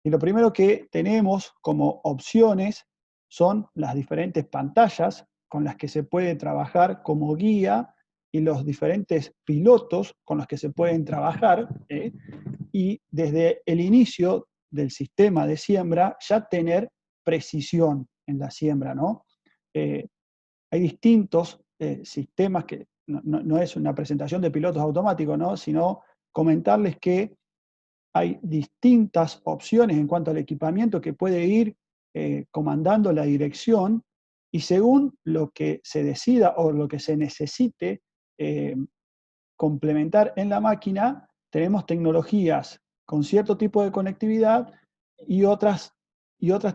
Y lo primero que tenemos como opciones son las diferentes pantallas con las que se puede trabajar como guía y los diferentes pilotos con los que se pueden trabajar. Y desde el inicio del sistema de siembra ya tener precisión en la siembra, ¿no? Hay distintos sistemas que no es una presentación de pilotos automáticos, ¿no? Sino comentarles que hay distintas opciones en cuanto al equipamiento que puede ir comandando la dirección y según lo que se decida o lo que se necesite complementar en la máquina, tenemos tecnologías con cierto tipo de conectividad y otras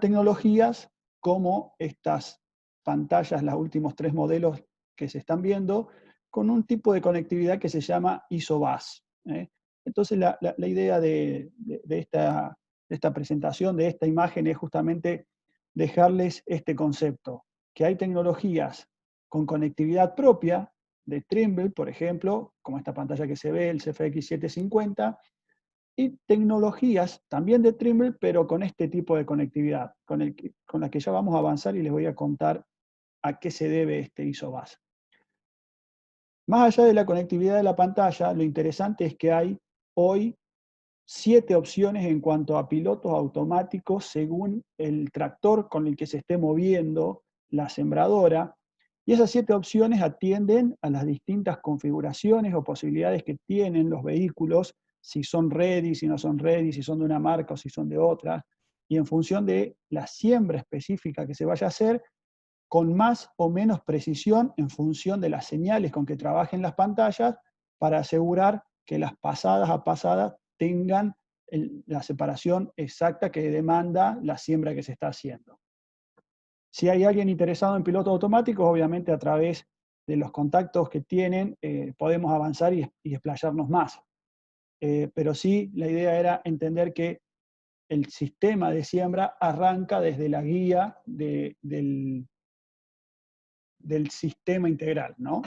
tecnologías como estas pantallas, los últimos 3 modelos que se están viendo, con un tipo de conectividad que se llama ISO-BUS. Entonces la idea de esta presentación, de esta imagen, es justamente dejarles este concepto, que hay tecnologías con conectividad propia de Trimble, por ejemplo, como esta pantalla que se ve, el CFX 750, y tecnologías también de Trimble, pero con este tipo de conectividad, con la que ya vamos a avanzar y les voy a contar a qué se debe este ISO-BUS. Más allá de la conectividad de la pantalla, lo interesante es que hay hoy 7 opciones en cuanto a pilotos automáticos según el tractor con el que se esté moviendo la sembradora. Y esas 7 opciones atienden a las distintas configuraciones o posibilidades que tienen los vehículos, si son ready, si no son ready, si son de una marca o si son de otra. Y en función de la siembra específica que se vaya a hacer, con más o menos precisión en función de las señales con que trabajen las pantallas, para asegurar que las pasadas a pasadas tengan la separación exacta que demanda la siembra que se está haciendo. Si hay alguien interesado en pilotos automáticos, obviamente a través de los contactos que tienen podemos avanzar y explayarnos más. Pero sí, la idea era entender que el sistema de siembra arranca desde la guía del sistema integral, ¿no?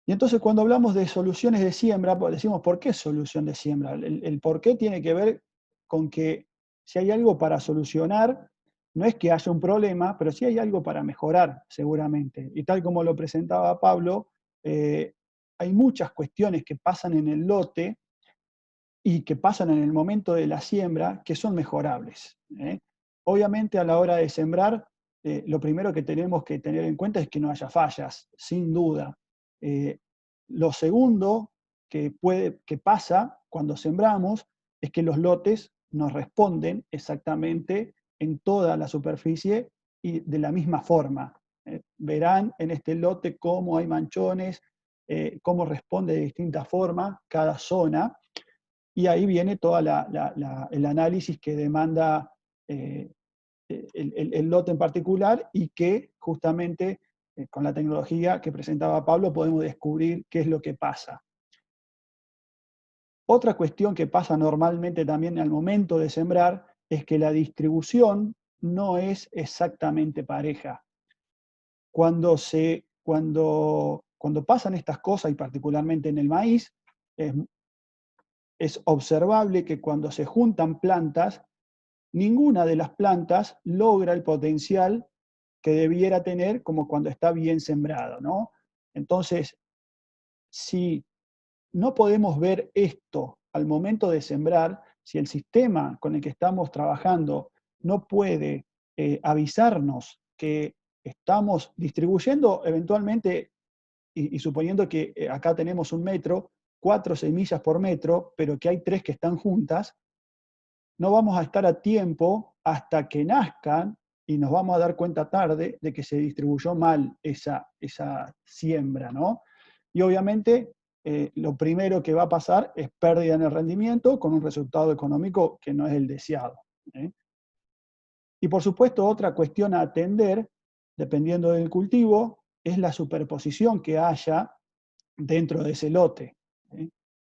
Y entonces cuando hablamos de soluciones de siembra, pues decimos, ¿por qué solución de siembra? El por qué tiene que ver con que si hay algo para solucionar, no es que haya un problema, pero sí hay algo para mejorar, seguramente. Y tal como lo presentaba Pablo, hay muchas cuestiones que pasan en el lote y que pasan en el momento de la siembra que son mejorables. Obviamente a la hora de sembrar, lo primero que tenemos que tener en cuenta es que no haya fallas, sin duda. Lo segundo que pasa cuando sembramos es que los lotes nos responden exactamente en toda la superficie y de la misma forma. Verán en este lote cómo hay manchones, cómo responde de distintas formas cada zona, y ahí viene todo el análisis que demanda el lote en particular, y que justamente con la tecnología que presentaba Pablo podemos descubrir qué es lo que pasa. Otra cuestión que pasa normalmente también al momento de sembrar es que la distribución no es exactamente pareja. Cuando pasan estas cosas, y particularmente en el maíz, es observable que cuando se juntan plantas, ninguna de las plantas logra el potencial que debiera tener como cuando está bien sembrado, ¿no? Entonces, si no podemos ver esto al momento de sembrar, si el sistema con el que estamos trabajando no puede avisarnos que estamos distribuyendo eventualmente, y suponiendo que acá tenemos 1 metro, 4 semillas por metro, pero que hay 3 que están juntas, no vamos a estar a tiempo hasta que nazcan y nos vamos a dar cuenta tarde de que se distribuyó mal esa siembra, ¿no? Y obviamente lo primero que va a pasar es pérdida en el rendimiento, con un resultado económico que no es el deseado. Y por supuesto, otra cuestión a atender, dependiendo del cultivo, es la superposición que haya dentro de ese lote.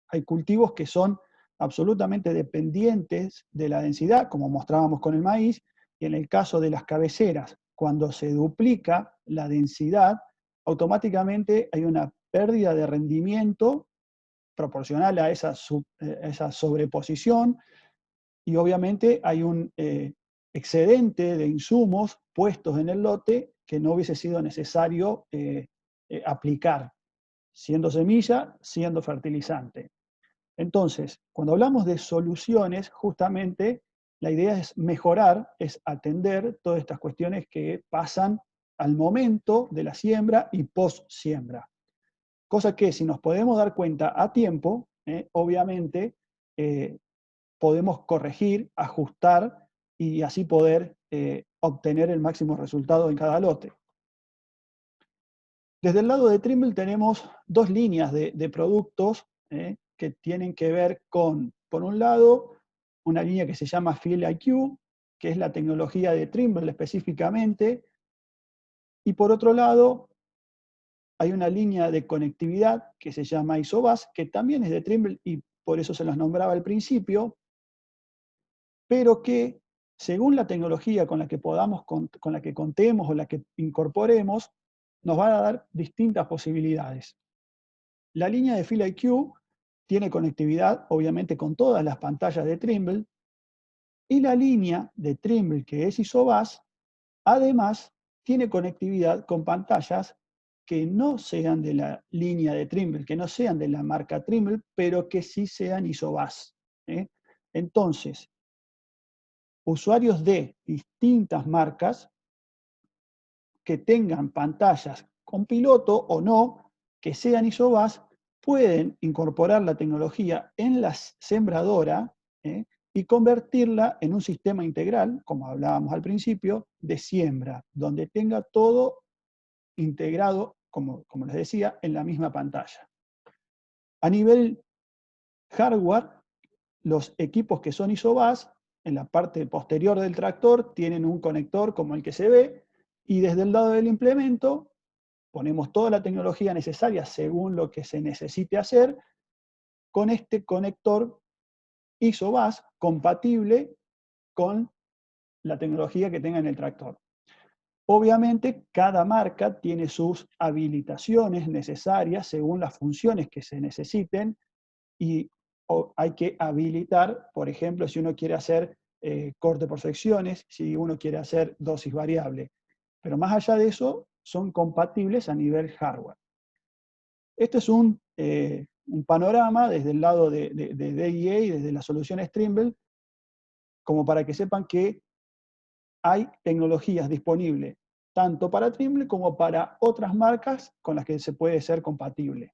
Hay cultivos que son absolutamente dependientes de la densidad, como mostrábamos con el maíz, y en el caso de las cabeceras, cuando se duplica la densidad, automáticamente hay una pérdida de rendimiento proporcional a esa sobreposición, y obviamente hay un excedente de insumos puestos en el lote que no hubiese sido necesario aplicar, siendo semilla, siendo fertilizante. Entonces, cuando hablamos de soluciones, justamente la idea es mejorar, es atender todas estas cuestiones que pasan al momento de la siembra y post-siembra. Cosa que, si nos podemos dar cuenta a tiempo, obviamente podemos corregir, ajustar y así poder obtener el máximo resultado en cada lote. Desde el lado de Trimble tenemos 2 líneas de productos que tienen que ver con, por un lado, una línea que se llama FieldIQ, que es la tecnología de Trimble específicamente, y por otro lado, hay una línea de conectividad que se llama ISOBUS, que también es de Trimble y por eso se los nombraba al principio, pero que según la tecnología con la que con la que contemos o la que incorporemos, nos van a dar distintas posibilidades. La línea de FieldIQ tiene conectividad, obviamente, con todas las pantallas de Trimble, y la línea de Trimble, que es ISOBUS, además tiene conectividad con pantallas que no sean de la línea de Trimble, que no sean de la marca Trimble, pero que sí sean ISOBUS. Entonces, usuarios de distintas marcas que tengan pantallas con piloto o no, que sean ISOBUS, pueden incorporar la tecnología en la sembradora y convertirla en un sistema integral, como hablábamos al principio, de siembra, donde tenga todo integrado, como les decía, en la misma pantalla. A nivel hardware, los equipos que son ISOBUS, en la parte posterior del tractor, tienen un conector como el que se ve, y desde el lado del implemento ponemos toda la tecnología necesaria según lo que se necesite hacer con este conector ISOBUS compatible con la tecnología que tenga en el tractor. Obviamente, cada marca tiene sus habilitaciones necesarias según las funciones que se necesiten y hay que habilitar, por ejemplo, si uno quiere hacer corte por secciones, si uno quiere hacer dosis variable. Pero más allá de eso, son compatibles a nivel hardware. Este es un panorama desde el lado de DIA y desde las soluciones Trimble, como para que sepan que hay tecnologías disponibles tanto para Trimble como para otras marcas con las que se puede ser compatible.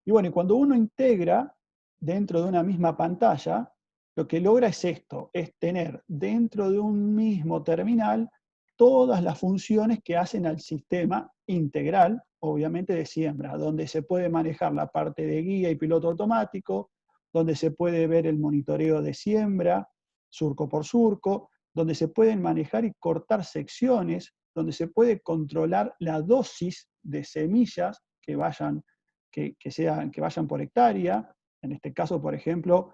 Y bueno, cuando uno integra dentro de una misma pantalla, lo que logra es esto, es tener dentro de un mismo terminal todas las funciones que hacen al sistema integral, obviamente de siembra, donde se puede manejar la parte de guía y piloto automático, donde se puede ver el monitoreo de siembra, surco por surco, donde se pueden manejar y cortar secciones, donde se puede controlar la dosis de semillas que vayan por hectárea. En este caso, por ejemplo,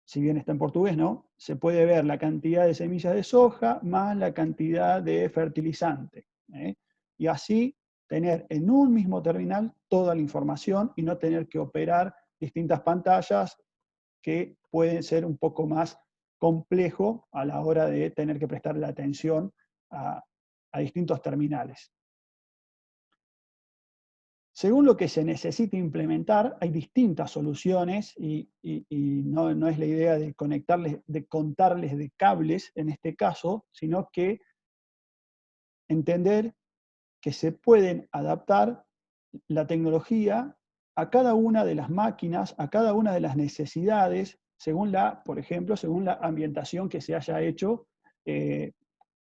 si bien está en portugués, ¿no? Se puede ver la cantidad de semillas de soja más la cantidad de fertilizante. Y así tener en un mismo terminal toda la información y no tener que operar distintas pantallas que pueden ser un poco más complejo a la hora de tener que prestarle atención a distintos terminales. Según lo que se necesite implementar, hay distintas soluciones y no es la idea de contarles de cables en este caso, sino que entender que se pueden adaptar la tecnología a cada una de las máquinas, a cada una de las necesidades, por ejemplo, según la ambientación que se haya hecho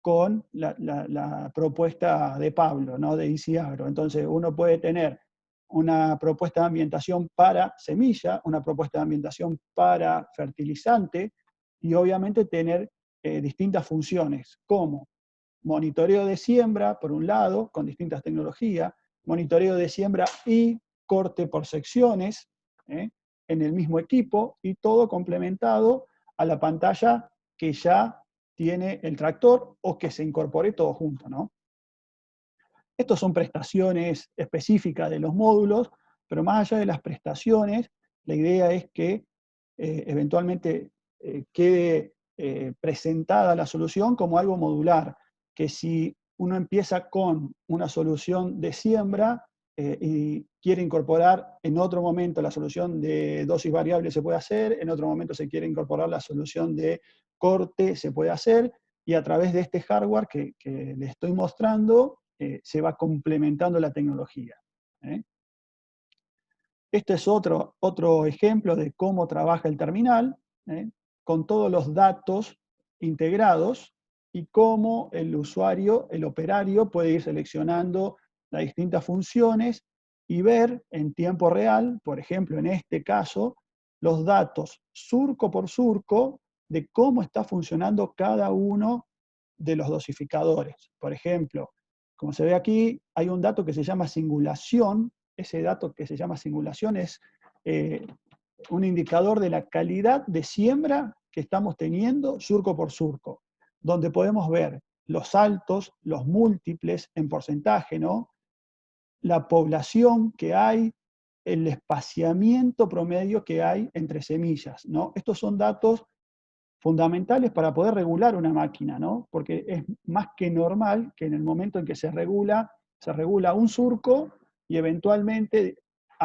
con la propuesta de Pablo, ¿no? De ICIagro. Entonces, uno puede tener una propuesta de ambientación para semilla, una propuesta de ambientación para fertilizante, y obviamente tener distintas funciones, como monitoreo de siembra, por un lado, con distintas tecnologías, monitoreo de siembra y corte por secciones en el mismo equipo, y todo complementado a la pantalla que ya tiene el tractor o que se incorpore todo junto, ¿no? Estos son prestaciones específicas de los módulos, pero más allá de las prestaciones, la idea es que eventualmente quede presentada la solución como algo modular, que si uno empieza con una solución de siembra y quiere incorporar en otro momento la solución de dosis variable, se puede hacer, en otro momento se quiere incorporar la solución de corte, se puede hacer, y a través de este hardware que les estoy mostrando, se va complementando la tecnología. Este es otro ejemplo de cómo trabaja el terminal, con todos los datos integrados y cómo el usuario, el operario, puede ir seleccionando las distintas funciones y ver en tiempo real, por ejemplo, en este caso, los datos surco por surco de cómo está funcionando cada uno de los dosificadores. Por ejemplo, como se ve aquí, hay un dato que se llama singulación. Ese dato que se llama singulación es un indicador de la calidad de siembra que estamos teniendo surco por surco, donde podemos ver los saltos, los múltiples en porcentaje, ¿no? La población que hay, el espaciamiento promedio que hay entre semillas, ¿no? Estos son datos fundamentales para poder regular una máquina, ¿no? Porque es más que normal que en el momento en que se regula un surco y eventualmente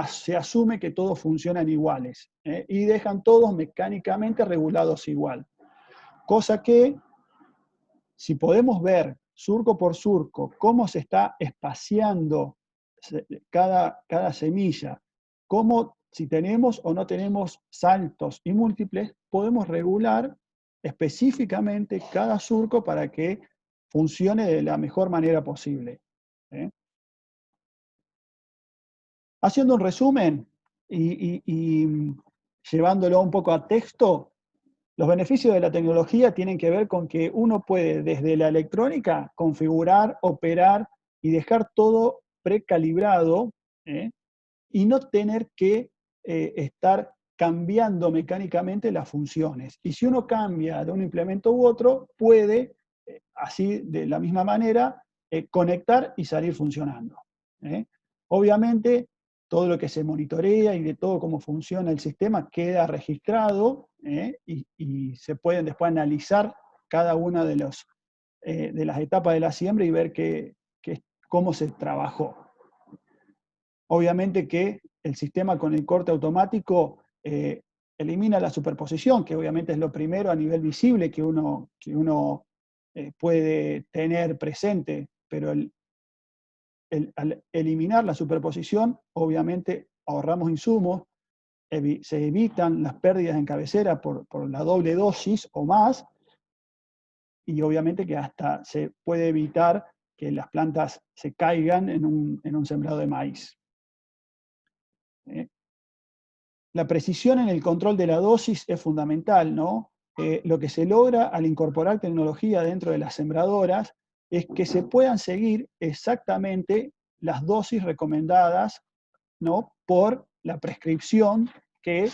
se asume que todos funcionan iguales, ¿eh? Y dejan todos mecánicamente regulados igual. Cosa que, si podemos ver surco por surco cómo se está espaciando cada semilla, cómo, si tenemos o no tenemos saltos y múltiples, podemos regular específicamente cada surco para que funcione de la mejor manera posible, ¿eh? Haciendo un resumen y llevándolo un poco a texto, los beneficios de la tecnología tienen que ver con que uno puede desde la electrónica configurar, operar y dejar todo precalibrado, ¿eh? Y no tener que estar cambiando mecánicamente las funciones. Y si uno cambia de un implemento u otro, puede, así de la misma manera, conectar y salir funcionando, ¿eh? Obviamente, todo lo que se monitorea y de todo cómo funciona el sistema queda registrado, ¿eh? Y se pueden después analizar cada una de las etapas de la siembra y ver cómo se trabajó. Obviamente que el sistema con el corte automático elimina la superposición, que obviamente es lo primero a nivel visible que uno puede tener presente, pero al eliminar la superposición, obviamente ahorramos insumos, se evitan las pérdidas en cabecera por la doble dosis o más, y obviamente que hasta se puede evitar que las plantas se caigan en un sembrado de maíz. La precisión en el control de la dosis es fundamental, ¿no? Lo que se logra al incorporar tecnología dentro de las sembradoras es que se puedan seguir exactamente las dosis recomendadas, ¿no? Por la prescripción que,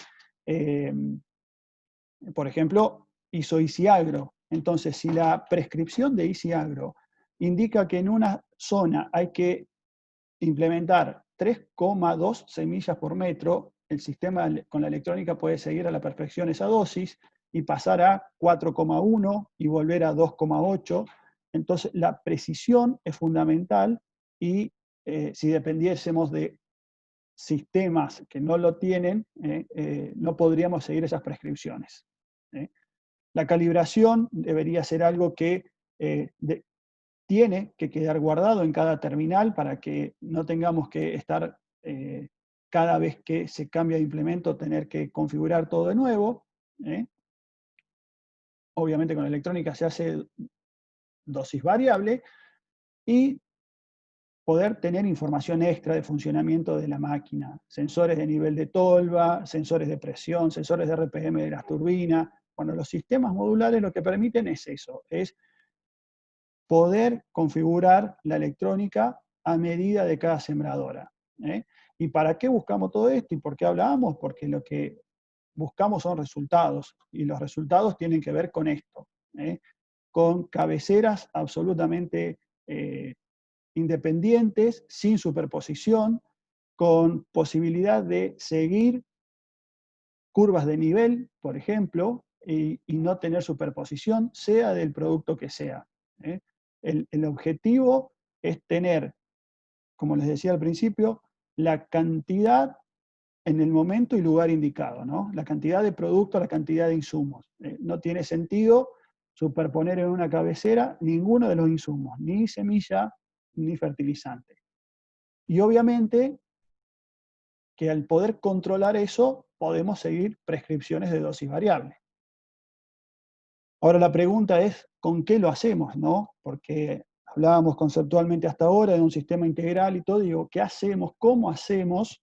por ejemplo, hizo ICIAGRO. Entonces, si la prescripción de ICIAGRO indica que en una zona hay que implementar 3,2 semillas por metro, el sistema con la electrónica puede seguir a la perfección esa dosis y pasar a 4,1 y volver a 2,8. Entonces, la precisión es fundamental y si dependiésemos de sistemas que no lo tienen, no podríamos seguir esas prescripciones. La calibración debería ser algo que tiene que quedar guardado en cada terminal para que no tengamos que estar cada vez que se cambia de implemento tener que configurar todo de nuevo, ¿eh? Obviamente con la electrónica se hace dosis variable y poder tener información extra de funcionamiento de la máquina, sensores de nivel de tolva, sensores de presión, sensores de RPM de las turbinas. Bueno, los sistemas modulares lo que permiten es eso, es poder configurar la electrónica a medida de cada sembradora, ¿eh? ¿Y para qué buscamos todo esto? ¿Y por qué hablábamos? Porque lo que buscamos son resultados, y los resultados tienen que ver con esto, ¿eh? Con cabeceras absolutamente independientes, sin superposición, con posibilidad de seguir curvas de nivel, por ejemplo, y no tener superposición, sea del producto que sea, ¿eh? El objetivo es tener, como les decía al principio, la cantidad en el momento y lugar indicado, ¿no? La cantidad de producto, la cantidad de insumos. No tiene sentido superponer en una cabecera ninguno de los insumos, ni semilla ni fertilizante. Y obviamente que al poder controlar eso, podemos seguir prescripciones de dosis variable. Ahora la pregunta es, ¿con qué lo hacemos, no? Porque hablábamos conceptualmente hasta ahora de un sistema integral y todo, digo, ¿qué hacemos? ¿Cómo hacemos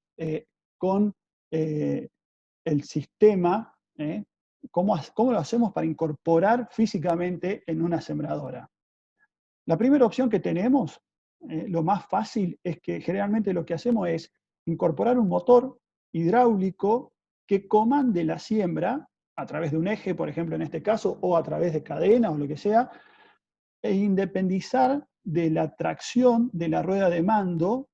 con el sistema? ¿Cómo lo hacemos para incorporar físicamente en una sembradora? La primera opción que tenemos, lo más fácil, es que generalmente lo que hacemos es incorporar un motor hidráulico que comande la siembra a través de un eje, por ejemplo, en este caso, o a través de cadena o lo que sea, e independizar de la tracción de la rueda de mando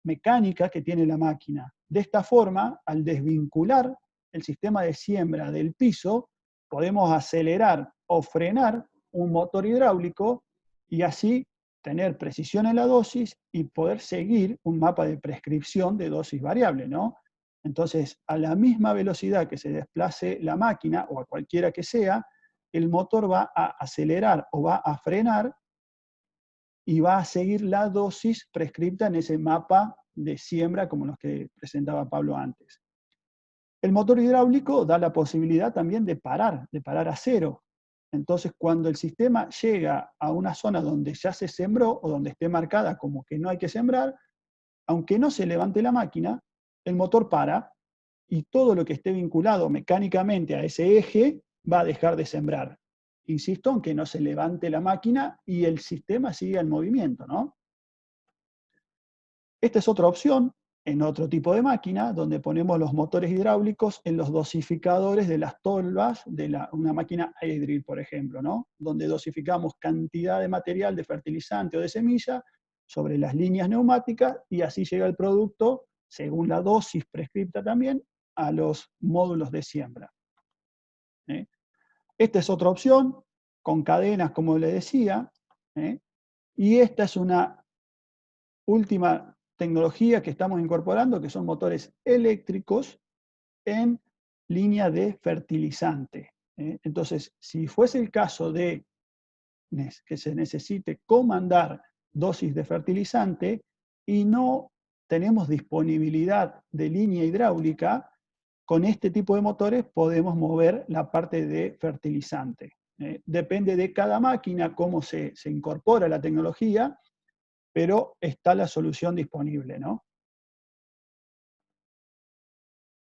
mecánica que tiene la máquina. De esta forma, al desvincular el sistema de siembra del piso, podemos acelerar o frenar un motor hidráulico y así tener precisión en la dosis y poder seguir un mapa de prescripción de dosis variable, ¿no? Entonces, a la misma velocidad que se desplace la máquina, o a cualquiera que sea, el motor va a acelerar o va a frenar y va a seguir la dosis prescripta en ese mapa de siembra como los que presentaba Pablo antes. El motor hidráulico da la posibilidad también de parar a cero. Entonces, cuando el sistema llega a una zona donde ya se sembró o donde esté marcada como que no hay que sembrar, aunque no se levante la máquina, el motor para y todo lo que esté vinculado mecánicamente a ese eje va a dejar de sembrar. Insisto, aunque no se levante la máquina y el sistema siga en movimiento, ¿no? Esta es otra opción en otro tipo de máquina, donde ponemos los motores hidráulicos en los dosificadores de las tolvas de una máquina A-Drill, por ejemplo, ¿no? Donde dosificamos cantidad de material, de fertilizante o de semilla sobre las líneas neumáticas y así llega el producto, según la dosis prescripta también, a los módulos de siembra. Esta es otra opción, con cadenas, como le decía, y esta es una última tecnología que estamos incorporando, que son motores eléctricos en línea de fertilizante. Entonces, si fuese el caso de que se necesite comandar dosis de fertilizante y no tenemos disponibilidad de línea hidráulica, con este tipo de motores podemos mover la parte de fertilizante. Depende de cada máquina cómo se incorpora la tecnología, pero está la solución disponible, ¿no?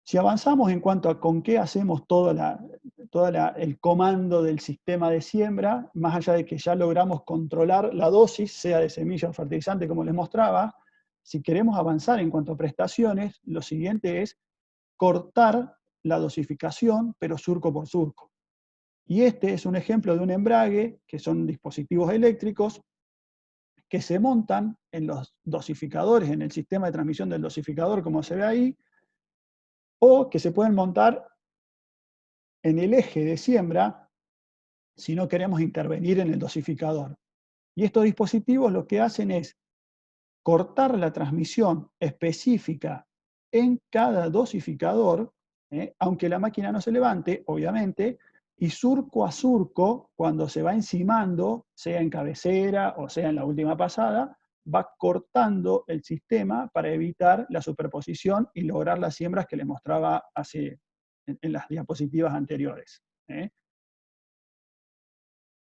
Si avanzamos en cuanto a con qué hacemos todo el comando del sistema de siembra, más allá de que ya logramos controlar la dosis, sea de semilla o fertilizante, como les mostraba, si queremos avanzar en cuanto a prestaciones, lo siguiente es cortar la dosificación, pero surco por surco. Y este es un ejemplo de un embrague, que son dispositivos eléctricos que se montan en los dosificadores, en el sistema de transmisión del dosificador, como se ve ahí, o que se pueden montar en el eje de siembra si no queremos intervenir en el dosificador. Y estos dispositivos lo que hacen es cortar la transmisión específica en cada dosificador, aunque la máquina no se levante, obviamente, y surco a surco, cuando se va encimando, sea en cabecera o sea en la última pasada, va cortando el sistema para evitar la superposición y lograr las siembras que les mostraba en las diapositivas anteriores.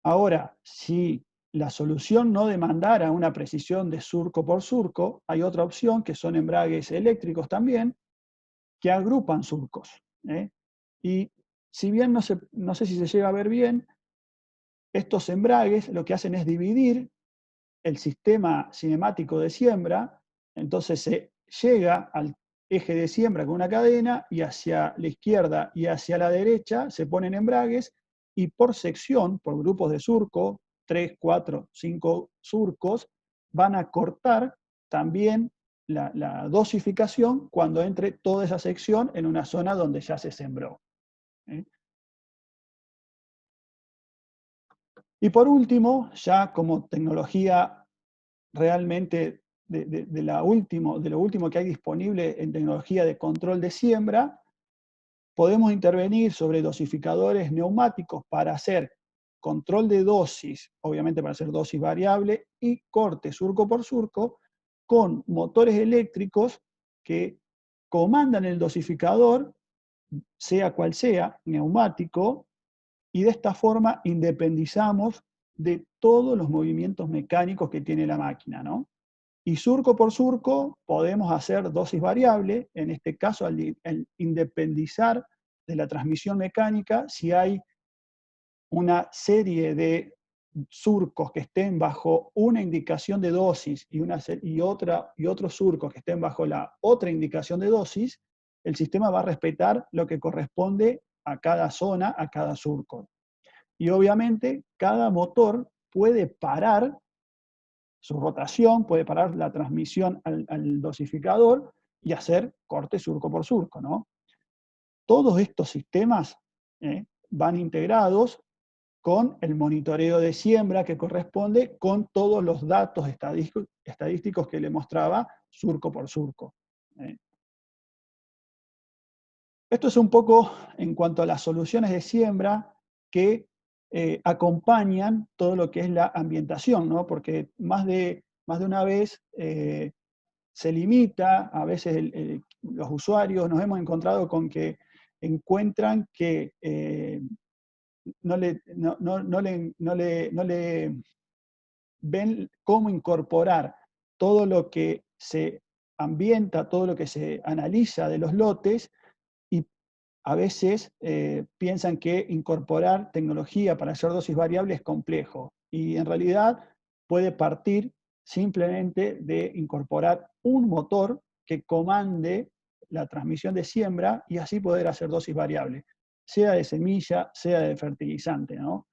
Ahora, si la solución no demandara una precisión de surco por surco, hay otra opción que son embragues eléctricos también, que agrupan surcos. Y si bien no sé si se llega a ver bien, estos embragues lo que hacen es dividir el sistema cinemático de siembra, entonces se llega al eje de siembra con una cadena y hacia la izquierda y hacia la derecha se ponen embragues y por sección, por grupos de surco, 3, 4, 5 surcos, van a cortar también la dosificación cuando entre toda esa sección en una zona donde ya se sembró. Y por último, ya como tecnología realmente de lo último que hay disponible en tecnología de control de siembra, podemos intervenir sobre dosificadores neumáticos para hacer control de dosis, obviamente para hacer dosis variable, y corte surco por surco, con motores eléctricos que comandan el dosificador, sea cual sea, neumático, y de esta forma independizamos de todos los movimientos mecánicos que tiene la máquina, ¿no? Y surco por surco podemos hacer dosis variable, en este caso al independizar de la transmisión mecánica, si hay una serie de surcos que estén bajo una indicación de dosis y otros surcos que estén bajo la otra indicación de dosis, el sistema va a respetar lo que corresponde a cada zona, a cada surco. Y obviamente cada motor puede parar su rotación, puede parar la transmisión al dosificador y hacer corte surco por surco, ¿no? Todos estos sistemas van integrados con el monitoreo de siembra que corresponde con todos los datos estadísticos que le mostraba surco por surco. Esto es un poco en cuanto a las soluciones de siembra que acompañan todo lo que es la ambientación, ¿no? Porque más de una vez se limita, a veces los usuarios nos hemos encontrado con que encuentran que no le ven cómo incorporar todo lo que se ambienta, todo lo que se analiza de los lotes, y a veces piensan que incorporar tecnología para hacer dosis variable es complejo, y en realidad puede partir simplemente de incorporar un motor que comande la transmisión de siembra y así poder hacer dosis variable, sea de semilla, sea de fertilizante, ¿no?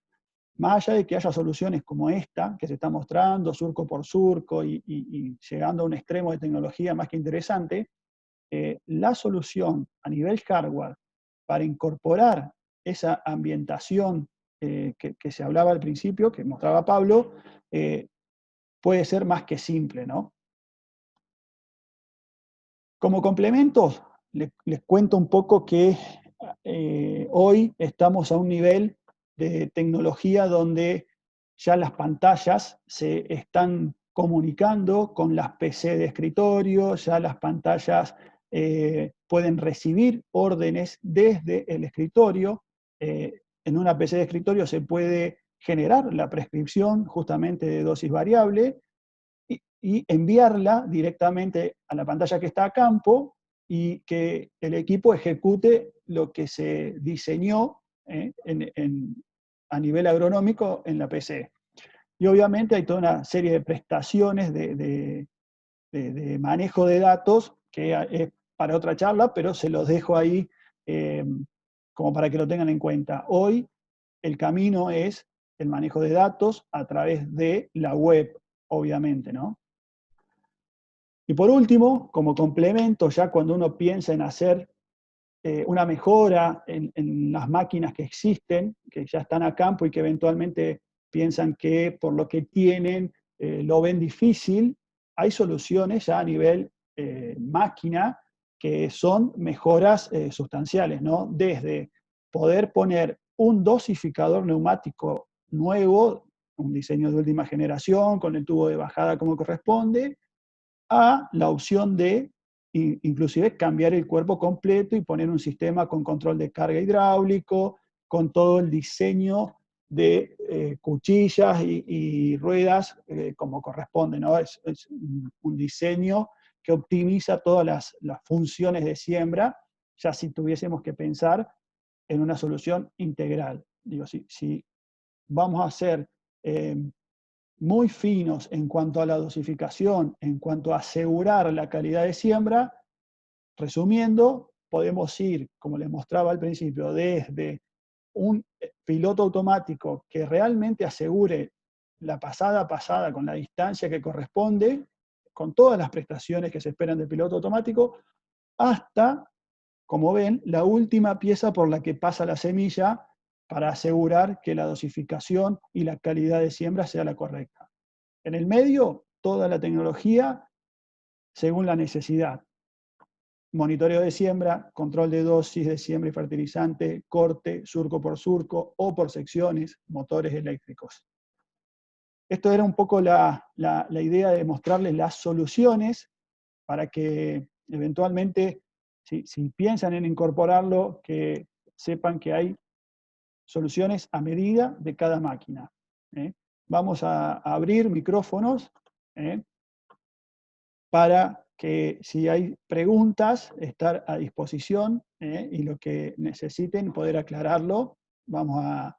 Más allá de que haya soluciones como esta, que se está mostrando, surco por surco, y llegando a un extremo de tecnología más que interesante, la solución a nivel hardware para incorporar esa ambientación que se hablaba al principio, que mostraba Pablo, puede ser más que simple, ¿no? Como complementos, les cuento un poco que hoy estamos a un nivel de tecnología donde ya las pantallas se están comunicando con las PC de escritorio, ya las pantallas pueden recibir órdenes desde el escritorio. En una PC de escritorio se puede generar la prescripción justamente de dosis variable y enviarla directamente a la pantalla que está a campo y que el equipo ejecute lo que se diseñó a nivel agronómico en la PC. Y obviamente hay toda una serie de prestaciones de manejo de datos que es para otra charla, pero se los dejo ahí como para que lo tengan en cuenta. Hoy el camino es el manejo de datos a través de la web, obviamente, ¿no? Y por último, como complemento, ya cuando uno piensa en hacer una mejora en las máquinas que existen, que ya están a campo y que eventualmente piensan que por lo que tienen lo ven difícil, hay soluciones ya a nivel máquina que son mejoras sustanciales, ¿no? Desde poder poner un dosificador neumático nuevo, un diseño de última generación, con el tubo de bajada como corresponde, a la opción de inclusive cambiar el cuerpo completo y poner un sistema con control de carga hidráulico, con todo el diseño de cuchillas y ruedas como corresponde, ¿no? Es un diseño que optimiza todas las funciones de siembra, ya si tuviésemos que pensar en una solución integral. Digo, si vamos a hacer muy finos en cuanto a la dosificación, en cuanto a asegurar la calidad de siembra, resumiendo, podemos ir, como les mostraba al principio, desde un piloto automático que realmente asegure la pasada con la distancia que corresponde, con todas las prestaciones que se esperan del piloto automático, hasta, como ven, la última pieza por la que pasa la semilla para asegurar que la dosificación y la calidad de siembra sea la correcta. En el medio, toda la tecnología según la necesidad. Monitoreo de siembra, control de dosis de siembra y fertilizante, corte, surco por surco o por secciones, motores eléctricos. Esto era un poco la idea de mostrarles las soluciones para que eventualmente, si piensan en incorporarlo, que sepan que hay soluciones a medida de cada máquina. vamos a abrir micrófonos para que si hay preguntas, estar a disposición y lo que necesiten poder aclararlo. No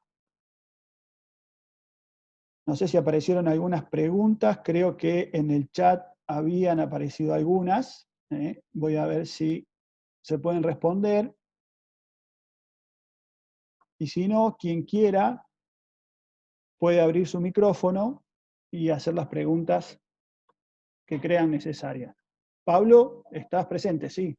sé si aparecieron algunas preguntas, creo que en el chat habían aparecido algunas. Voy a ver si se pueden responder. Y si no, quien quiera puede abrir su micrófono y hacer las preguntas que crean necesarias. Pablo, estás presente, sí.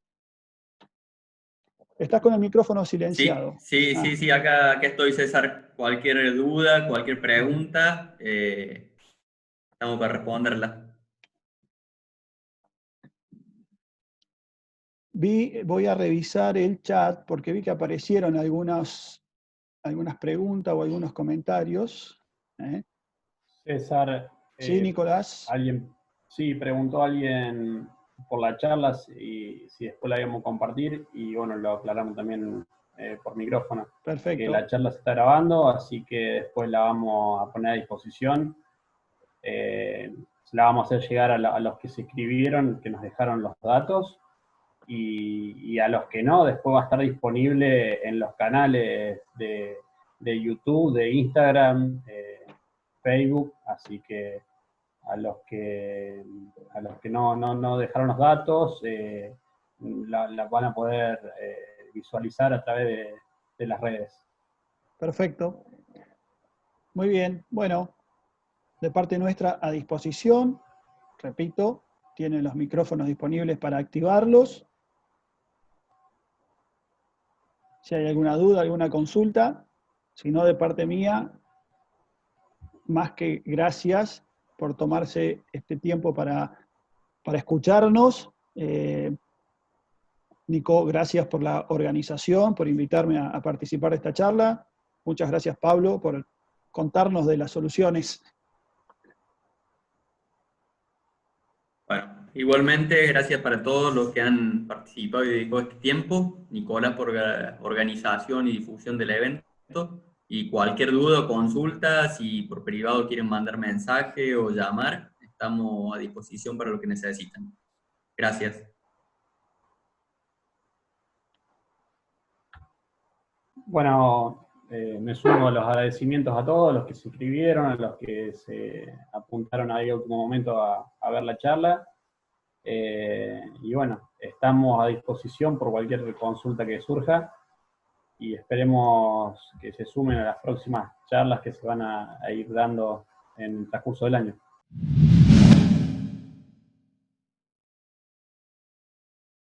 Estás con el micrófono silenciado. Sí, acá estoy, César. Cualquier duda, cualquier pregunta, estamos para responderla. Voy a revisar el chat porque vi que aparecieron algunas preguntas o algunos comentarios. César, Sí, Nicolás. preguntó alguien por la charla si después la íbamos a compartir, y bueno, lo aclaramos también por micrófono. Perfecto. Que la charla se está grabando, así que después la vamos a poner a disposición. La vamos a hacer llegar a los que se inscribieron, que nos dejaron los datos, y a los que no, después va a estar disponible en los canales de YouTube, de Instagram, Facebook, así que a los que no dejaron los datos, la van a poder visualizar a través de las redes. Perfecto. Muy bien. Bueno, de parte nuestra a disposición. Repito, tienen los micrófonos disponibles para activarlos. Si hay alguna duda, alguna consulta, si no, de parte mía, más que gracias por tomarse este tiempo para escucharnos. Nico, gracias por la organización, por invitarme a participar de esta charla. Muchas gracias, Pablo, por contarnos de las soluciones. Bueno, igualmente, gracias para todos los que han participado y dedicado este tiempo. Nicolás por organización y difusión del evento. Y cualquier duda o consulta, si por privado quieren mandar mensaje o llamar, estamos a disposición para lo que necesitan. Gracias. Bueno, me sumo a los agradecimientos a todos los que se inscribieron, a los que se apuntaron ahí a último momento a ver la charla. Y bueno, estamos a disposición por cualquier consulta que surja, y esperemos que se sumen a las próximas charlas que se van a ir dando en el transcurso del año.